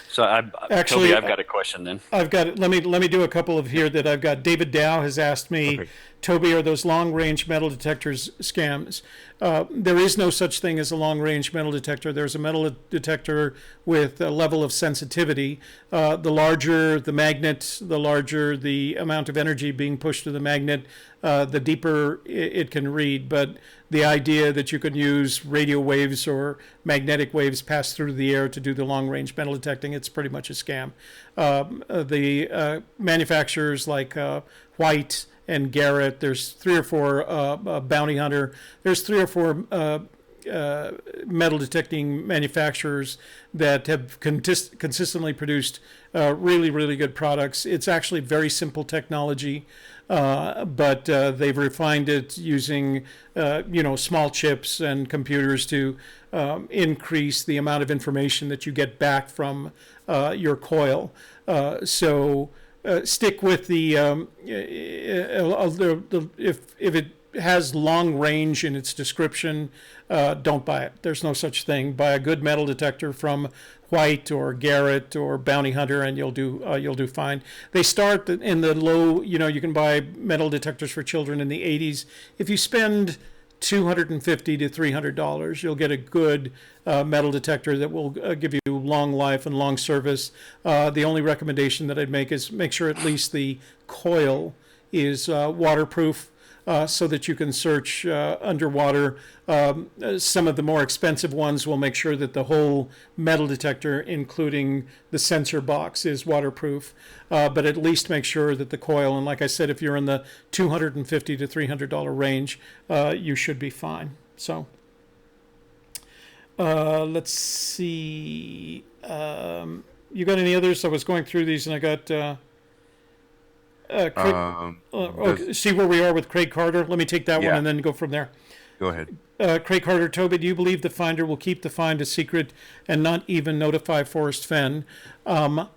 So Actually, Toby, I've got a question then. I've got. Let me do a couple of here that I've got. David Dow has asked me, Okay. Toby, are those long-range metal detectors scams? There is no such thing as a long-range metal detector. There's a metal detector with a level of sensitivity. The larger the magnet, the larger the amount of energy being pushed to the magnet, the deeper it can read. But the idea that you can use radio waves or magnetic waves pass through the air to do the long-range metal detecting, it's pretty much a scam. The manufacturers like White and Garrett, there's 3 or 4 Bounty Hunter, there's 3 or 4 metal detecting manufacturers that have consistently produced really, really good products. It's actually very simple technology, but they've refined it using small chips and computers to increase the amount of information that you get back from your coil. So stick with the if it has long range in its description, don't buy it. There's no such thing. Buy a good metal detector from White or Garrett or Bounty Hunter, and you'll do fine. They start in the low. You can buy metal detectors for children in the 80s. If you spend $250 to $300, you'll get a good metal detector that will give you long life and long service. The only recommendation that I'd make is make sure at least the coil is waterproof, so that you can search underwater. Some of the more expensive ones will make sure that the whole metal detector, including the sensor box, is waterproof. But at least make sure that the coil, and like I said, if you're in the $250 to $300 range, you should be fine. So let's see. You got any others? I was going through these and I got... Craig, see where we are with Craig Carter? Let me take that one and then go from there. Go ahead. Craig Carter, Toby, do you believe the finder will keep the find a secret and not even notify Forrest Fenn? I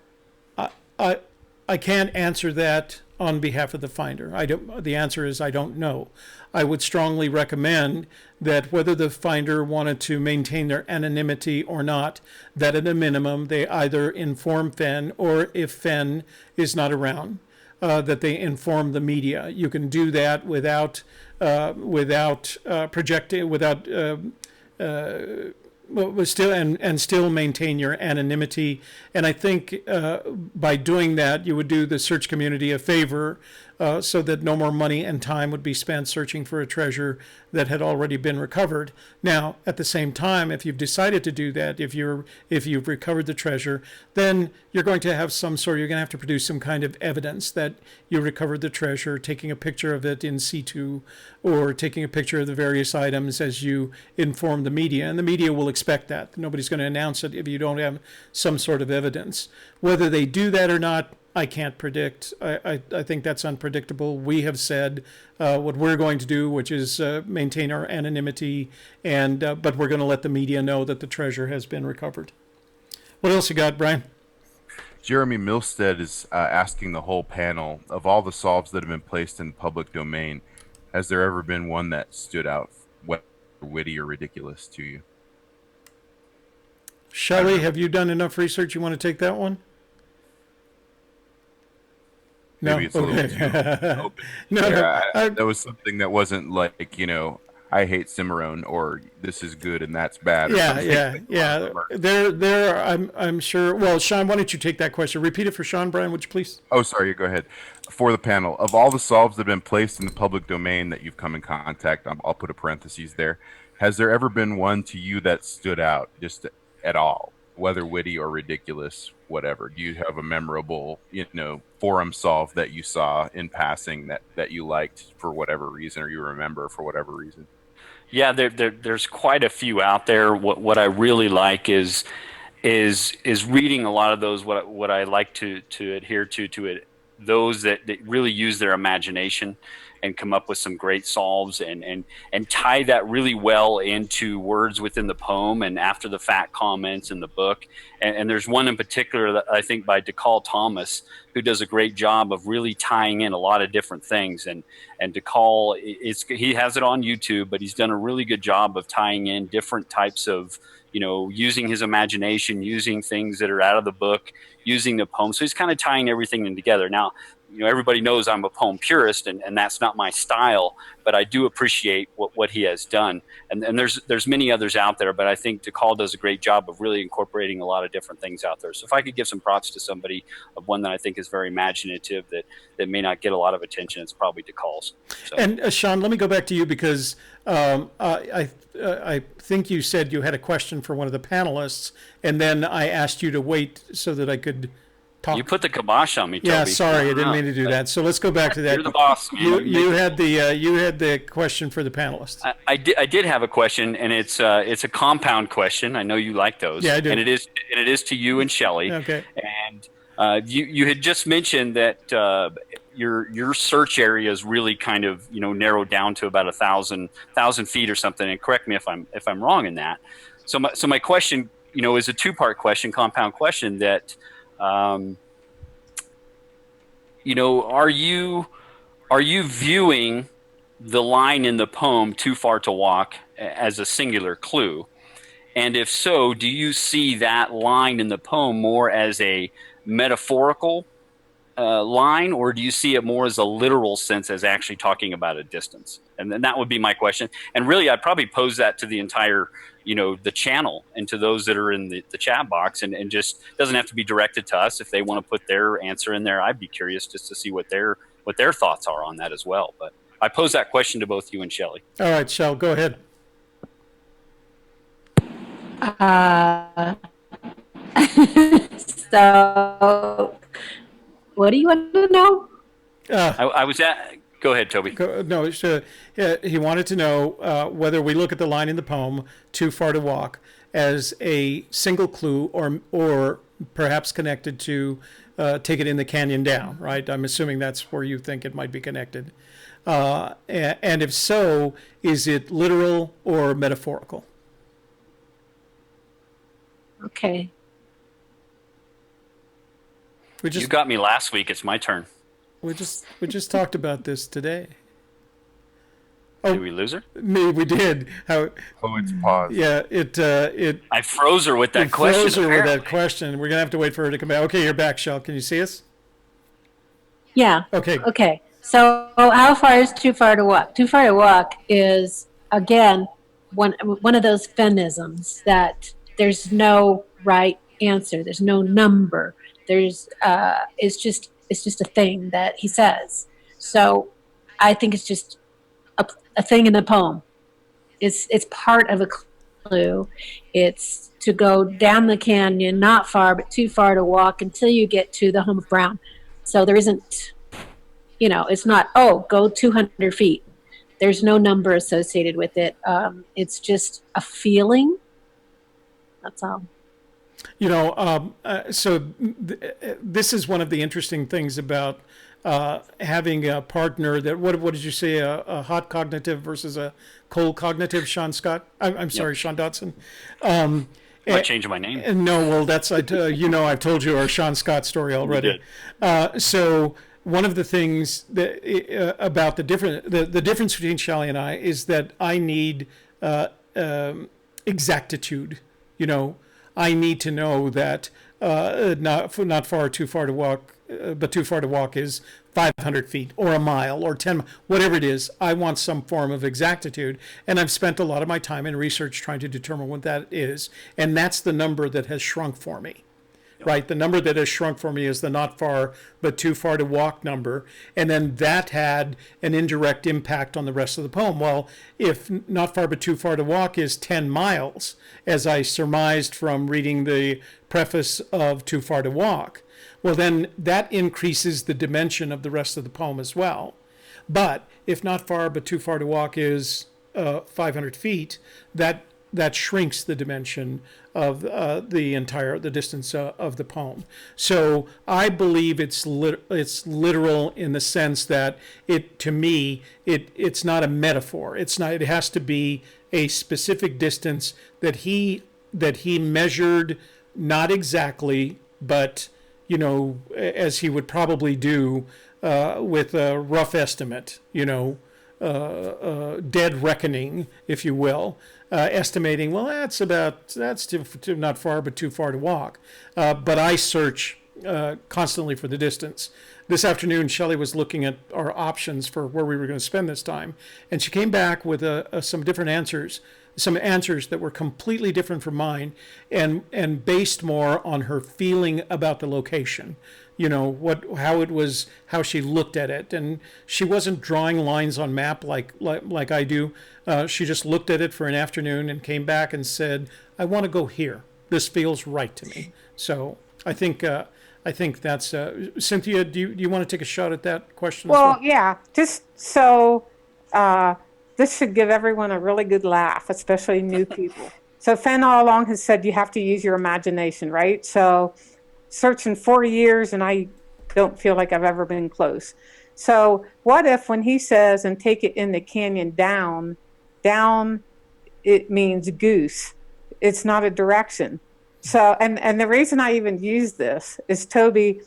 can't answer that on behalf of the finder. The answer is I don't know. I would strongly recommend that whether the finder wanted to maintain their anonymity or not, that at a minimum they either inform Fenn, or if Fenn is not around, that they inform the media. You can do that without projecting, without still maintain your anonymity. And I think by doing that, you would do the search community a favor, so that no more money and time would be spent searching for a treasure that had already been recovered. Now, at the same time, if you've decided to do that, if you've recovered the treasure, then you're going to have you're going to have to produce some kind of evidence that you recovered the treasure, taking a picture of it in situ, or taking a picture of the various items as you inform the media. And the media will expect that. Nobody's going to announce it if you don't have some sort of evidence. Whether they do that or not, I can't predict. I think that's unpredictable. We have said what we're going to do, which is maintain our anonymity, and but we're going to let the media know that the treasure has been recovered. What else you got, Brian? Jeremy Milstead is asking the whole panel, of all the solves that have been placed in the public domain, has there ever been one that stood out, whether witty or ridiculous to you? Shelley, have you done enough research? You want to take that one? Maybe it's a little too open. No, that was something that wasn't like, I hate Cimarron or this is good and that's bad. Or yeah. There. I'm sure. Well, Sean, why don't you take that question? Repeat it for Sean, Brian, would you please? Oh, sorry. Go ahead. For the panel, of all the solves that have been placed in the public domain that you've come in contact, I'll put a parentheses there. Has there ever been one to you that stood out just at all, whether witty or ridiculous, whatever? Do you have a memorable, forum solve that you saw in passing that you liked for whatever reason, or you remember for whatever reason? Yeah, there's quite a few out there. What I really like is reading a lot of those. What I like to adhere to it, those that really use their imagination and come up with some great solves and tie that really well into words within the poem and after the fact comments in the book. And there's one in particular that I think by DeCall Thomas, who does a great job of really tying in a lot of different things. And DeCall, he has it on YouTube, but he's done a really good job of tying in different types of, using his imagination, using things that are out of the book, using the poem. So he's kind of tying everything in together. Now, everybody knows I'm a poem purist, and that's not my style, but I do appreciate what he has done. And there's many others out there, but I think DeCall does a great job of really incorporating a lot of different things out there. So if I could give some props to somebody of one that I think is very imaginative that may not get a lot of attention, it's probably DeCall's. So. And Sean, let me go back to you because I think you said you had a question for one of the panelists, and then I asked you to wait so that I could talk. You put the kibosh on me, Toby. Yeah, sorry, I didn't mean to do that. So let's go back to that. You're the boss, man. You had the question for the panelists. I did have a question, and it's a compound question. I know you like those. Yeah, I do. And it is to you and Shelley. Okay. And you had just mentioned that your search area is really kind of narrowed down to about 1,000 feet or something. And correct me if I'm wrong in that. So my question is a two-part question, compound question that. Are you viewing the line in the poem "Too Far to Walk" as a singular clue? And if so, do you see that line in the poem more as a metaphorical line, or do you see it more as a literal sense, as actually talking about a distance? And then that would be my question. And really, I'd probably pose that to the entire the channel and to those that are in the chat box, and just doesn't have to be directed to us. If they want to put their answer in there, I'd be curious just to see what their thoughts are on that as well. But I pose that question to both you and Shelley. All right, Shell, go ahead. So, what do you want to know? I was at. Go ahead, Toby. He wanted to know whether we look at the line in the poem "Too Far to Walk" as a single clue, or perhaps connected to "Take It in the Canyon Down." Right? I'm assuming that's where you think it might be connected. And if so, is it literal or metaphorical? Okay. You got me last week. It's my turn. We just talked about this today. Did we lose her? We did. It's paused. Yeah, it. I froze her with that question. Froze her with that question. We're gonna have to wait for her to come back. Okay, you're back, Shell. Can you see us? Yeah. Okay. Okay. So, how far is too far to walk? Too far to walk is again one of those Fennisms that there's no right answer. There's no number. There's it's just a thing that he says. So I think it's just a thing in the poem. It's part of a clue. It's to go down the canyon, not far, but too far to walk until you get to the home of Brown. So there isn't, it's not, go 200 feet. There's no number associated with it. It's just a feeling. That's all. This is one of the interesting things about having a partner that, what did you say, a hot cognitive versus a cold cognitive, Sean Scott? I'm sorry, Sean Dotson. Might change my name. No, well, that's, I've told you our Sean Scott story already. So one of the things that about the difference between Shelley and I is that I need exactitude. I need to know that not far, too far to walk, but too far to walk is 500 feet or a mile or 10, whatever it is. I want some form of exactitude. And I've spent a lot of my time in research trying to determine what that is. And that's the number that has shrunk for me. Right, the number that has shrunk for me is the not far but too far to walk number, and then that had an indirect impact on the rest of the poem. Well, if not far but too far to walk is 10 miles, as I surmised from reading the preface of Too Far to Walk, well, then that increases the dimension of the rest of the poem as well. But if not far but too far to walk is 500 feet, that shrinks the dimension of the distance of the poem. So I believe it's literal in the sense that to me it's not a metaphor. It has to be a specific distance that he measured, not exactly, but as he would probably do with a rough estimate, dead reckoning, if you will, estimating, well, that's too not far, but too far to walk. But I search constantly for the distance. This afternoon, Shelley was looking at our options for where we were going to spend this time, and she came back with some different answers, some answers that were completely different from mine, and based more on her feeling about the location. How she looked at it, and she wasn't drawing lines on map like I do. She just looked at it for an afternoon and came back and said, "I want to go here. This feels right to me." So I think that's Cynthia. Do you want to take a shot at that question? Well, yeah. Just so this should give everyone a really good laugh, especially new people. So Fenn all along has said you have to use your imagination, right? So searching 4 years and I don't feel like I've ever been close. So what if when he says and take it in the canyon down, it means goose. It's not a direction. So and the reason I even use this is, Toby,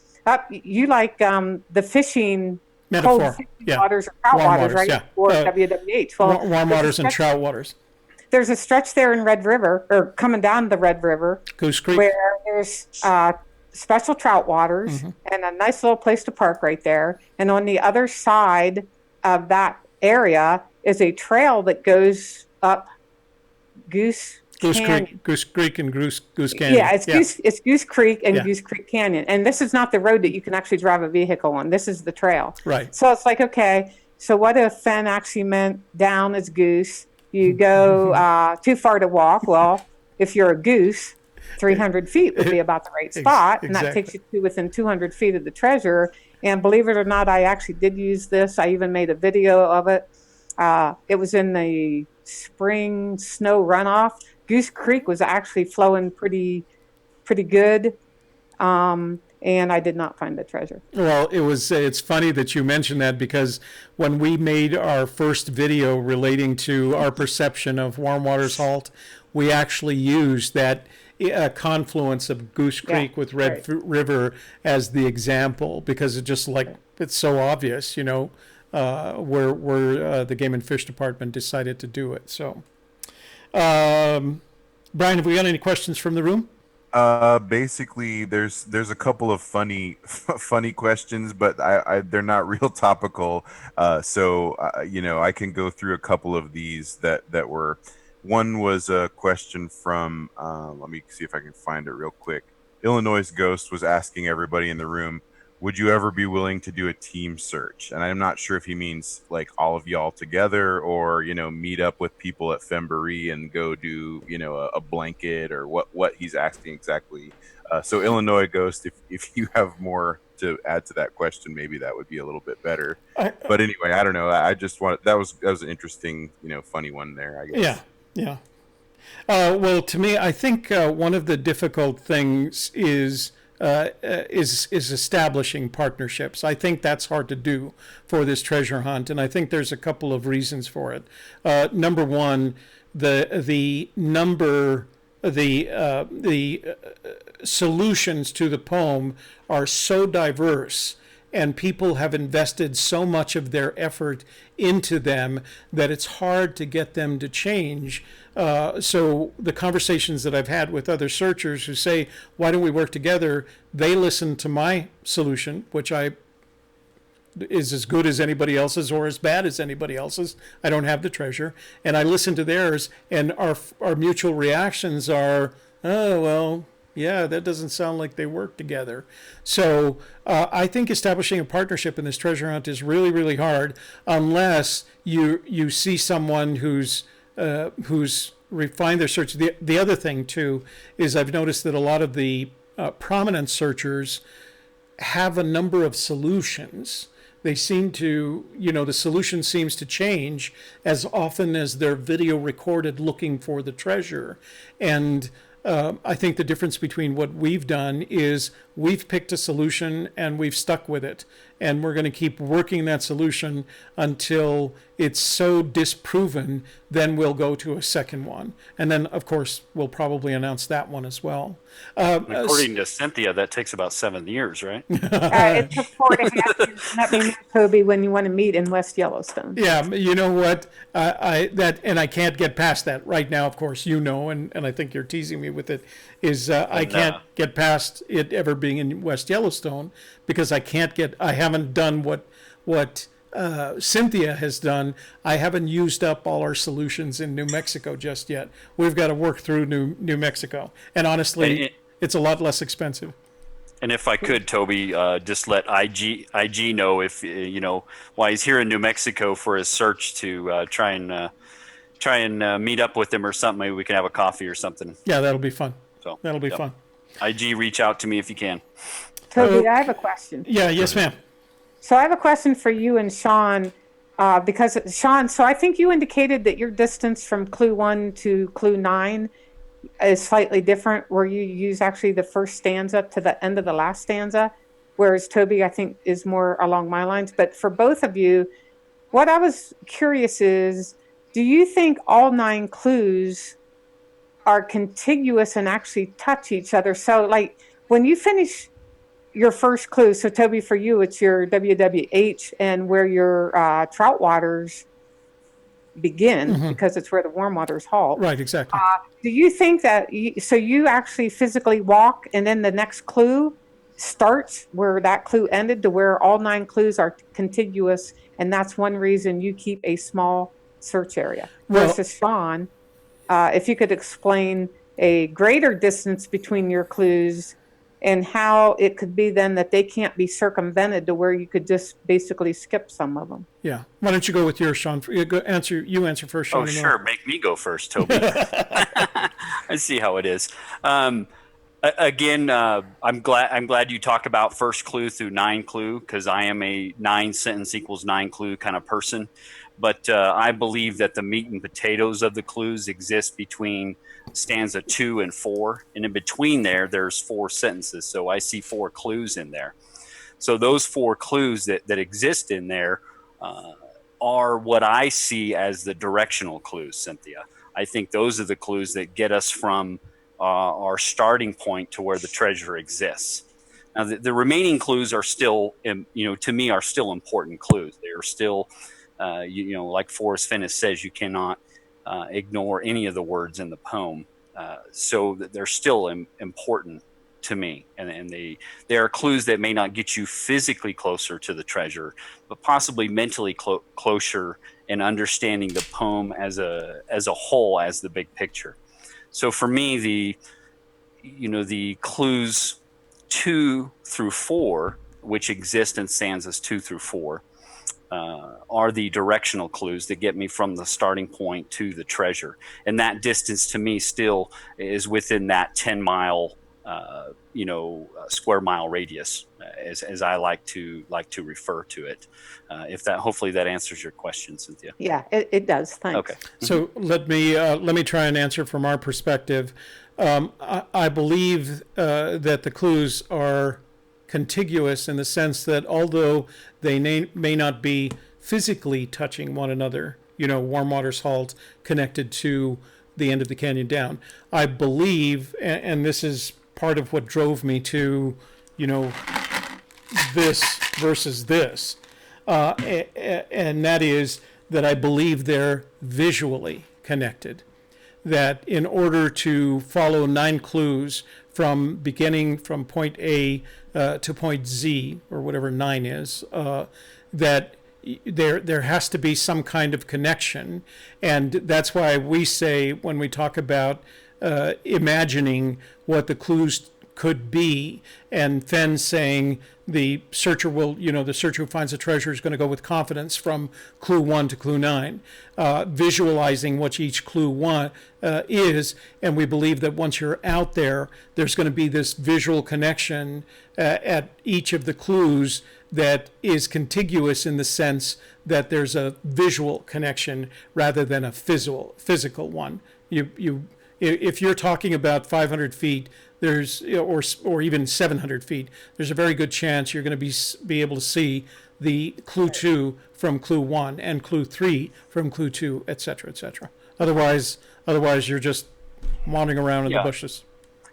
you like the fishing metaphor, cold fishing waters or trout waters, right? Yeah. Or WWH. Well, warm waters and trout waters. There's a stretch there in Red River, or coming down the Red River, Goose Creek, where there's special trout waters and a nice little place to park right there. And on the other side of that area is a trail that goes up Goose Canyon. Creek and Goose Canyon. Yeah, it's Goose Creek and Goose Creek Canyon. And this is not the road that you can actually drive a vehicle on. This is the trail. Right. So it's like, okay, so what if Fenn actually meant down is goose? You go too far to walk. Well, if you're a goose, 300 feet would be about the right spot. And that takes you to within 200 feet of the treasure. And believe it or not, I actually did use this. I even made a video of it. It was in the spring snow runoff. Goose Creek was actually flowing pretty good. And I did not find the treasure. Well, it's funny that you mentioned that, because when we made our first video relating to our perception of Warm Waters Halt, we actually used that confluence of Goose Creek with Red River as the example, because it's so obvious, where the Game and Fish Department decided to do it. So, Brian, have we got any questions from the room? Basically, there's a couple of funny questions, but they're not real topical. So I can go through a couple of these that were. One was a question from. Let me see if I can find it real quick. Illinois Ghost was asking everybody in the room, would you ever be willing to do a team search? And I'm not sure if he means like all of y'all together, or meet up with people at Femboree and go do a blanket, or what he's asking exactly. So Illinois Ghost, if you have more to add to that question, maybe that would be a little bit better. But anyway, I don't know. I just wanted that was an interesting funny one there, I guess. Yeah. Well, to me, I think one of the difficult things is establishing partnerships. I think that's hard to do for this treasure hunt, and I think there's a couple of reasons for it. Number one, the number the solutions to the poem are so diverse, and people have invested so much of their effort into them that it's hard to get them to change. So the conversations that I've had with other searchers who say, "Why don't we work together?" They listen to my solution, which is as good as anybody else's or as bad as anybody else's. I don't have the treasure, and I listen to theirs, and our mutual reactions are, "Oh well, yeah, that doesn't sound like they work together." So I think establishing a partnership in this treasure hunt is really, really hard unless you see someone who's refined their search. The other thing too is I've noticed that a lot of the prominent searchers have a number of solutions. They seem to, the solution seems to change as often as they're video recorded looking for the treasure. And I think the difference between what we've done is we've picked a solution and we've stuck with it. And we're going to keep working that solution until it's so disproven, then we'll go to a second one. And then, of course, we'll probably announce that one as well. According to Cynthia, that takes about 7 years, right? It took 4.5 years. Let me know, Toby, when you want to meet in West Yellowstone. Yeah, you know what? I can't get past that right now. Of course, and I think you're teasing me with it. I can't get past it ever being in West Yellowstone because I haven't done what Cynthia has done. I haven't used up all our solutions in New Mexico just yet. We've got to work through New Mexico, and honestly, it's a lot less expensive. And if I could, Toby, just let IG know if while he's here in New Mexico for his search to try and meet up with him or something. Maybe we can have a coffee or something. Yeah, that'll be fun. So that'll be fun. IG, reach out to me if you can. Toby, I have a question. Yeah, yes, ma'am. So I have a question for you and Sean, because Sean, so I think you indicated that your distance from clue 1 to clue 9 is slightly different, where you use actually the first stanza to the end of the last stanza, whereas Toby, I think, is more along my lines. But for both of you, what I was curious is, do you think all 9 clues are contiguous and actually touch each other? So like when you finish your first clue, so Toby, for you, it's your WWH and where your trout waters begin, because it's where the warm waters halt. Right, exactly. Do you think that, so you actually physically walk and then the next clue starts where that clue ended to where all 9 clues are contiguous, and that's one reason you keep a small search area? Versus Sean, if you could explain a greater distance between your clues and how it could be then that they can't be circumvented to where you could just basically skip some of them. Yeah. Why don't you go with yours, Sean? You answer first, Sean. Oh, sure. Make me go first, Toby. I see how it is. Again, I'm glad you talk about first clue through 9 clue, because I am a 9 sentence equals 9 clue kind of person. But I believe that the meat and potatoes of the clues exist between stanza 2 and 4. And in between there's 4 sentences. So I see 4 clues in there. So those 4 clues that exist in there are what I see as the directional clues, Cynthia. I think those are the clues that get us from our starting point to where the treasure exists. Now, the remaining clues are still, to me, are still important clues. They are still... like Forrest Fenn says, you cannot ignore any of the words in the poem. So they're still important to me. And they are clues that may not get you physically closer to the treasure, but possibly mentally closer in understanding the poem as a whole, as the big picture. So for me, the clues 2 through 4, which exist in stanzas 2 through 4, are the directional clues that get me from the starting point to the treasure. And that distance to me still is within that 10-mile square mile radius, as I like to refer to it. If that, hopefully that answers your question, Cynthia. Yeah, it does. Thanks. Okay. So let me try and answer from our perspective. I believe that the clues are contiguous in the sense that although they may not be physically touching one another, Warm Water's Halt connected to the end of the canyon down, I believe, and this is part of what drove me to, this versus this, and that is that I believe they're visually connected. That in order to follow 9 clues from beginning from point A to point Z, or whatever 9 is, that there has to be some kind of connection. And that's why we say, when we talk about imagining what the clues could be, and Fenn saying the searcher who finds the treasure is going to go with confidence from clue 1 to clue 9, visualizing what each clue is, and we believe that once you're out there, there's going to be this visual connection at each of the clues that is contiguous in the sense that there's a visual connection rather than a physical one. If you're talking about 500 feet, there's or even 700 feet, there's a very good chance you're going to be able to see the clue 2 from clue 1 and clue 3 from clue 2, etc., etc. Otherwise you're just wandering around in the bushes.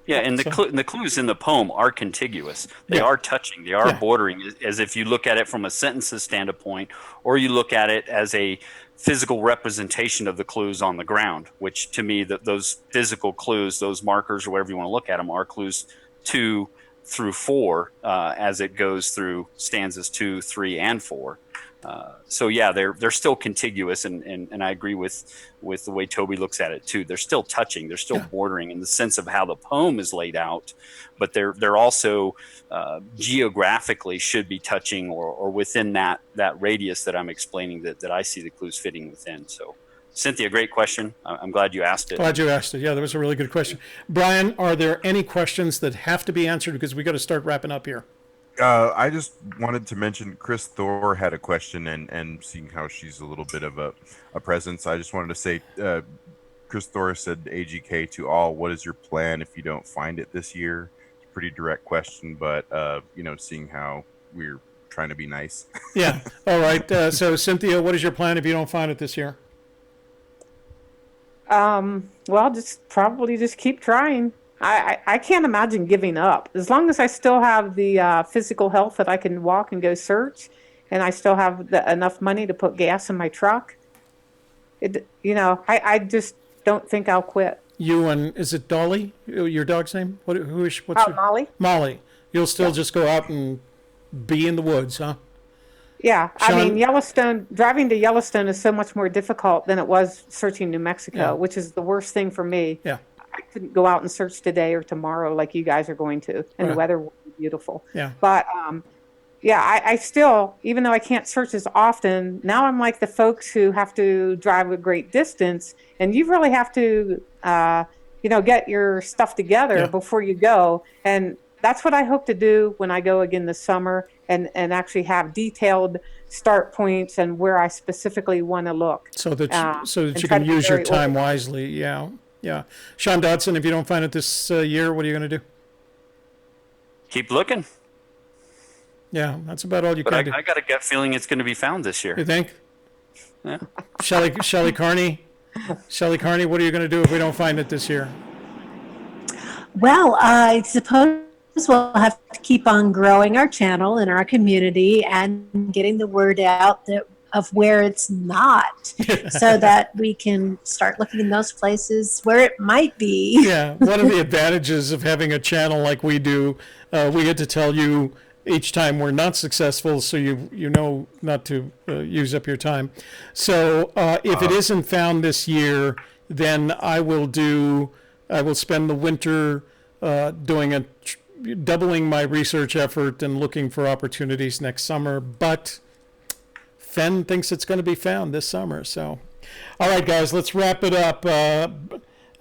Yeah, and the clues in the poem are contiguous. They are touching. They are bordering, as if you look at it from a sentences standpoint, or you look at it as a physical representation of the clues on the ground, which to me, those physical clues, those markers, or whatever you want to look at them, are clues 2 through 4 as it goes through stanzas 2, 3, and 4. So yeah, they're still contiguous, and I agree with the way Toby looks at it too. They're still touching, they're still bordering in the sense of how the poem is laid out, but they're also geographically should be touching or within that radius that I'm explaining that I see the clues fitting within. So Cynthia, great question. I'm glad you asked it. Glad you asked it. Yeah, that was a really good question. Brian, are there any questions that have to be answered, because we got to start wrapping up here? I just wanted to mention Chris Thor had a question, and seeing how she's a little bit of a presence, I just wanted to say, Chris Thor said, AGK to all, what is your plan if you don't find it this year? It's a pretty direct question, but, seeing how we're trying to be nice. Yeah. All right. So Cynthia, what is your plan if you don't find it this year? Well, just keep trying. I can't imagine giving up. As long as I still have the physical health that I can walk and go search, and I still have enough money to put gas in my truck, I just don't think I'll quit. You and, is it Dolly, your dog's name? What's Molly. Molly. You'll still just go out and be in the woods, huh? Yeah, Sean? I mean, driving to Yellowstone is so much more difficult than it was searching New Mexico, which is the worst thing for me. Yeah. I couldn't go out and search today or tomorrow like you guys are going to, and the weather will be beautiful. Yeah. But I still, even though I can't search as often, now I'm like the folks who have to drive a great distance, and you really have to, get your stuff together before you go. And that's what I hope to do when I go again this summer, and actually have detailed start points and where I specifically want to look. So that you can use your time wisely. Yeah. Yeah. Sean Dodson, if you don't find it this year, what are you going to do? Keep looking. Yeah, that's about all you can do. I got a gut feeling it's going to be found this year. You think? Yeah. Shelley Carney, what are you going to do if we don't find it this year? Well, I suppose we'll have to keep on growing our channel and our community and getting the word out of where it's not, so that we can start looking in those places where it might be. Yeah, one of the advantages of having a channel like we do, we get to tell you each time we're not successful, so you know not to use up your time. So if it isn't found this year, then I will spend the winter doubling my research effort and looking for opportunities next summer. But Fenn thinks it's going to be found this summer. So, all right, guys, let's wrap it up.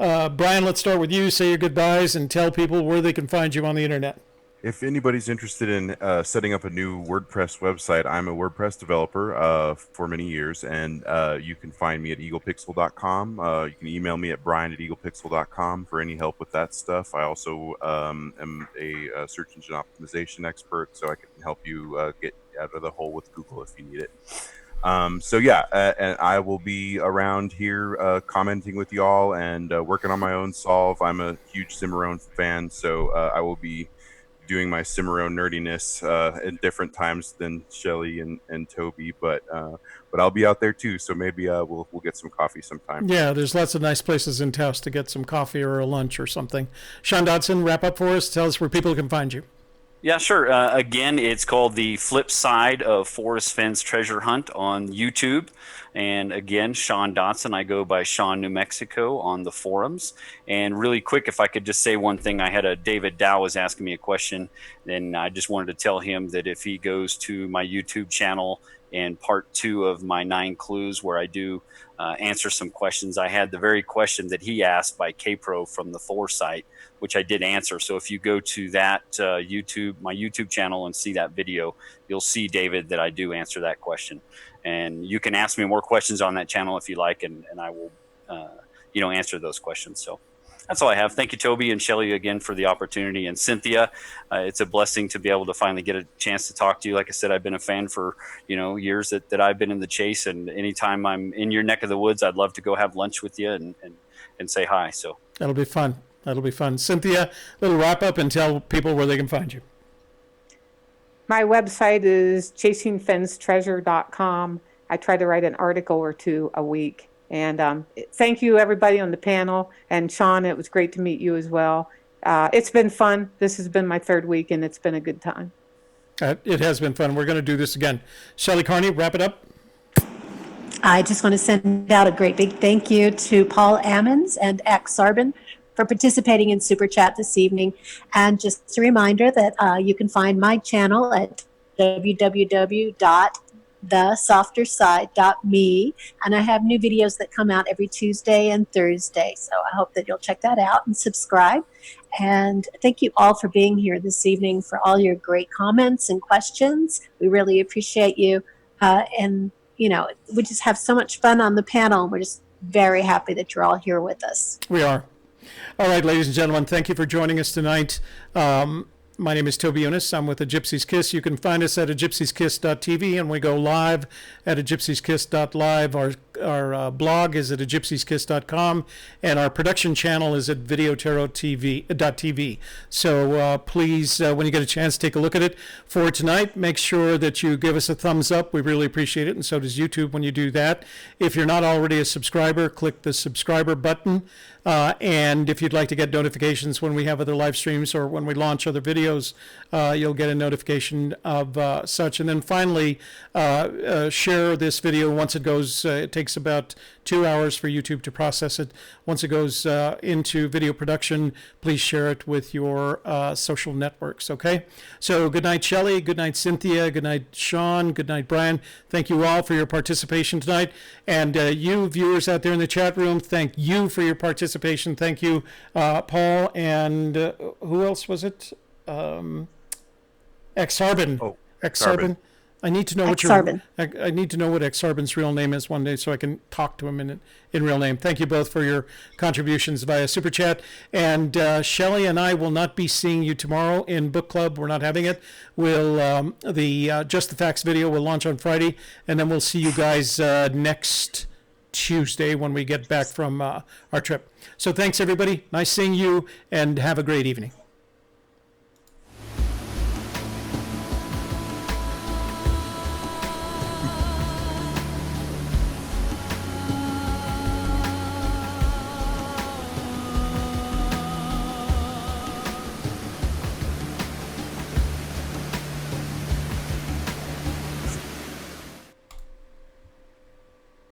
Brian, let's start with you. Say your goodbyes and tell people where they can find you on the internet. If anybody's interested in setting up a new WordPress website, I'm a WordPress developer for many years, and you can find me at eaglepixel.com. You can email me at brian@eaglepixel.com for any help with that stuff. I also am a search engine optimization expert, so I can help you get out of the hole with Google if you need it. And I will be around here commenting with y'all and working on my own solve. I'm a huge Cimarron fan, so I will be doing my Cimarron nerdiness at different times than Shelly and Toby, but I'll be out there too. So maybe we'll get some coffee sometime. Yeah, there's lots of nice places in Taos to get some coffee or a lunch or something. Sean Dodson, wrap up for us. Tell us where people can find you. Yeah, sure. Again, it's called The Flip Side of Forrest Fenn's Treasure Hunt on YouTube. And again, Sean Dotson. I go by Sean New Mexico on the forums. And really quick, if I could just say one thing, I had David Dow was asking me a question, and I just wanted to tell him that if he goes to my YouTube channel and part 2 of my 9 clues where I do answer some questions, I had the very question that he asked by Kpro from the Thor site, which I did answer. So if you go to that my YouTube channel and see that video, you'll see, David, that I do answer that question. And you can ask me more questions on that channel if you like, and I will answer those questions. So that's all I have. Thank you, Toby and Shelly, again for the opportunity. And Cynthia, it's a blessing to be able to finally get a chance to talk to you. Like I said, I've been a fan for years that I've been in the chase, and anytime I'm in your neck of the woods, I'd love to go have lunch with you and say hi. So that'll be fun. Cynthia, little wrap up and tell people where they can find you. My website is chasingfennstreasure.com. I try to write an article or 2 a week. And thank you, everybody on the panel. And Sean, it was great to meet you as well. It's been fun. This has been my 3rd week, and it's been a good time. It has been fun. We're going to do this again. Shelly Carney, wrap it up. I just want to send out a great big thank you to Paul Ammons and X Sarbin for participating in Super Chat this evening. And just a reminder that you can find my channel at www.thesofterside.me, and I have new videos that come out every Tuesday and Thursday. So I hope that you'll check that out and subscribe. And thank you all for being here this evening, for all your great comments and questions. We really appreciate you. We just have so much fun on the panel. We're just very happy that you're all here with us. We are. All right, ladies and gentlemen, thank you for joining us tonight. My name is Toby Eunice. I'm with the Gypsy's Kiss. You can find us at gypsyskiss.tv, and we go live at gypsyskiss.live. Our blog is at gypsyskiss.com, and our production channel is at videotarot.tv. So please, when you get a chance, take a look at it. For tonight, make sure that you give us a thumbs up. We really appreciate it, and so does YouTube when you do that. If you're not already a subscriber, click the subscriber button. And if you'd like to get notifications when we have other live streams or when we launch other videos, you'll get a notification of such. And then finally, share this video once it goes. It takes about 2 hours for YouTube to process it. Once it goes into video production, please share it with your social networks, okay? So good night, Shelly. Good night, Cynthia. Good night, Sean. Good night, Brian. Thank you all for your participation tonight. And you viewers out there in the chat room, thank you for your participation. Thank you, Paul, and who else was it? X-Sarbin. Oh, X-Sarbin. I need to know what I need to know what X-Sarbin's real name is one day so I can talk to him in real name. Thank you both for your contributions via Super Chat. And Shelly and I will not be seeing you tomorrow in Book Club. We're not having it. We'll Just the Facts video will launch on Friday, and then we'll see you guys next Tuesday when we get back from our trip. So thanks, everybody. Nice seeing you, and have a great evening.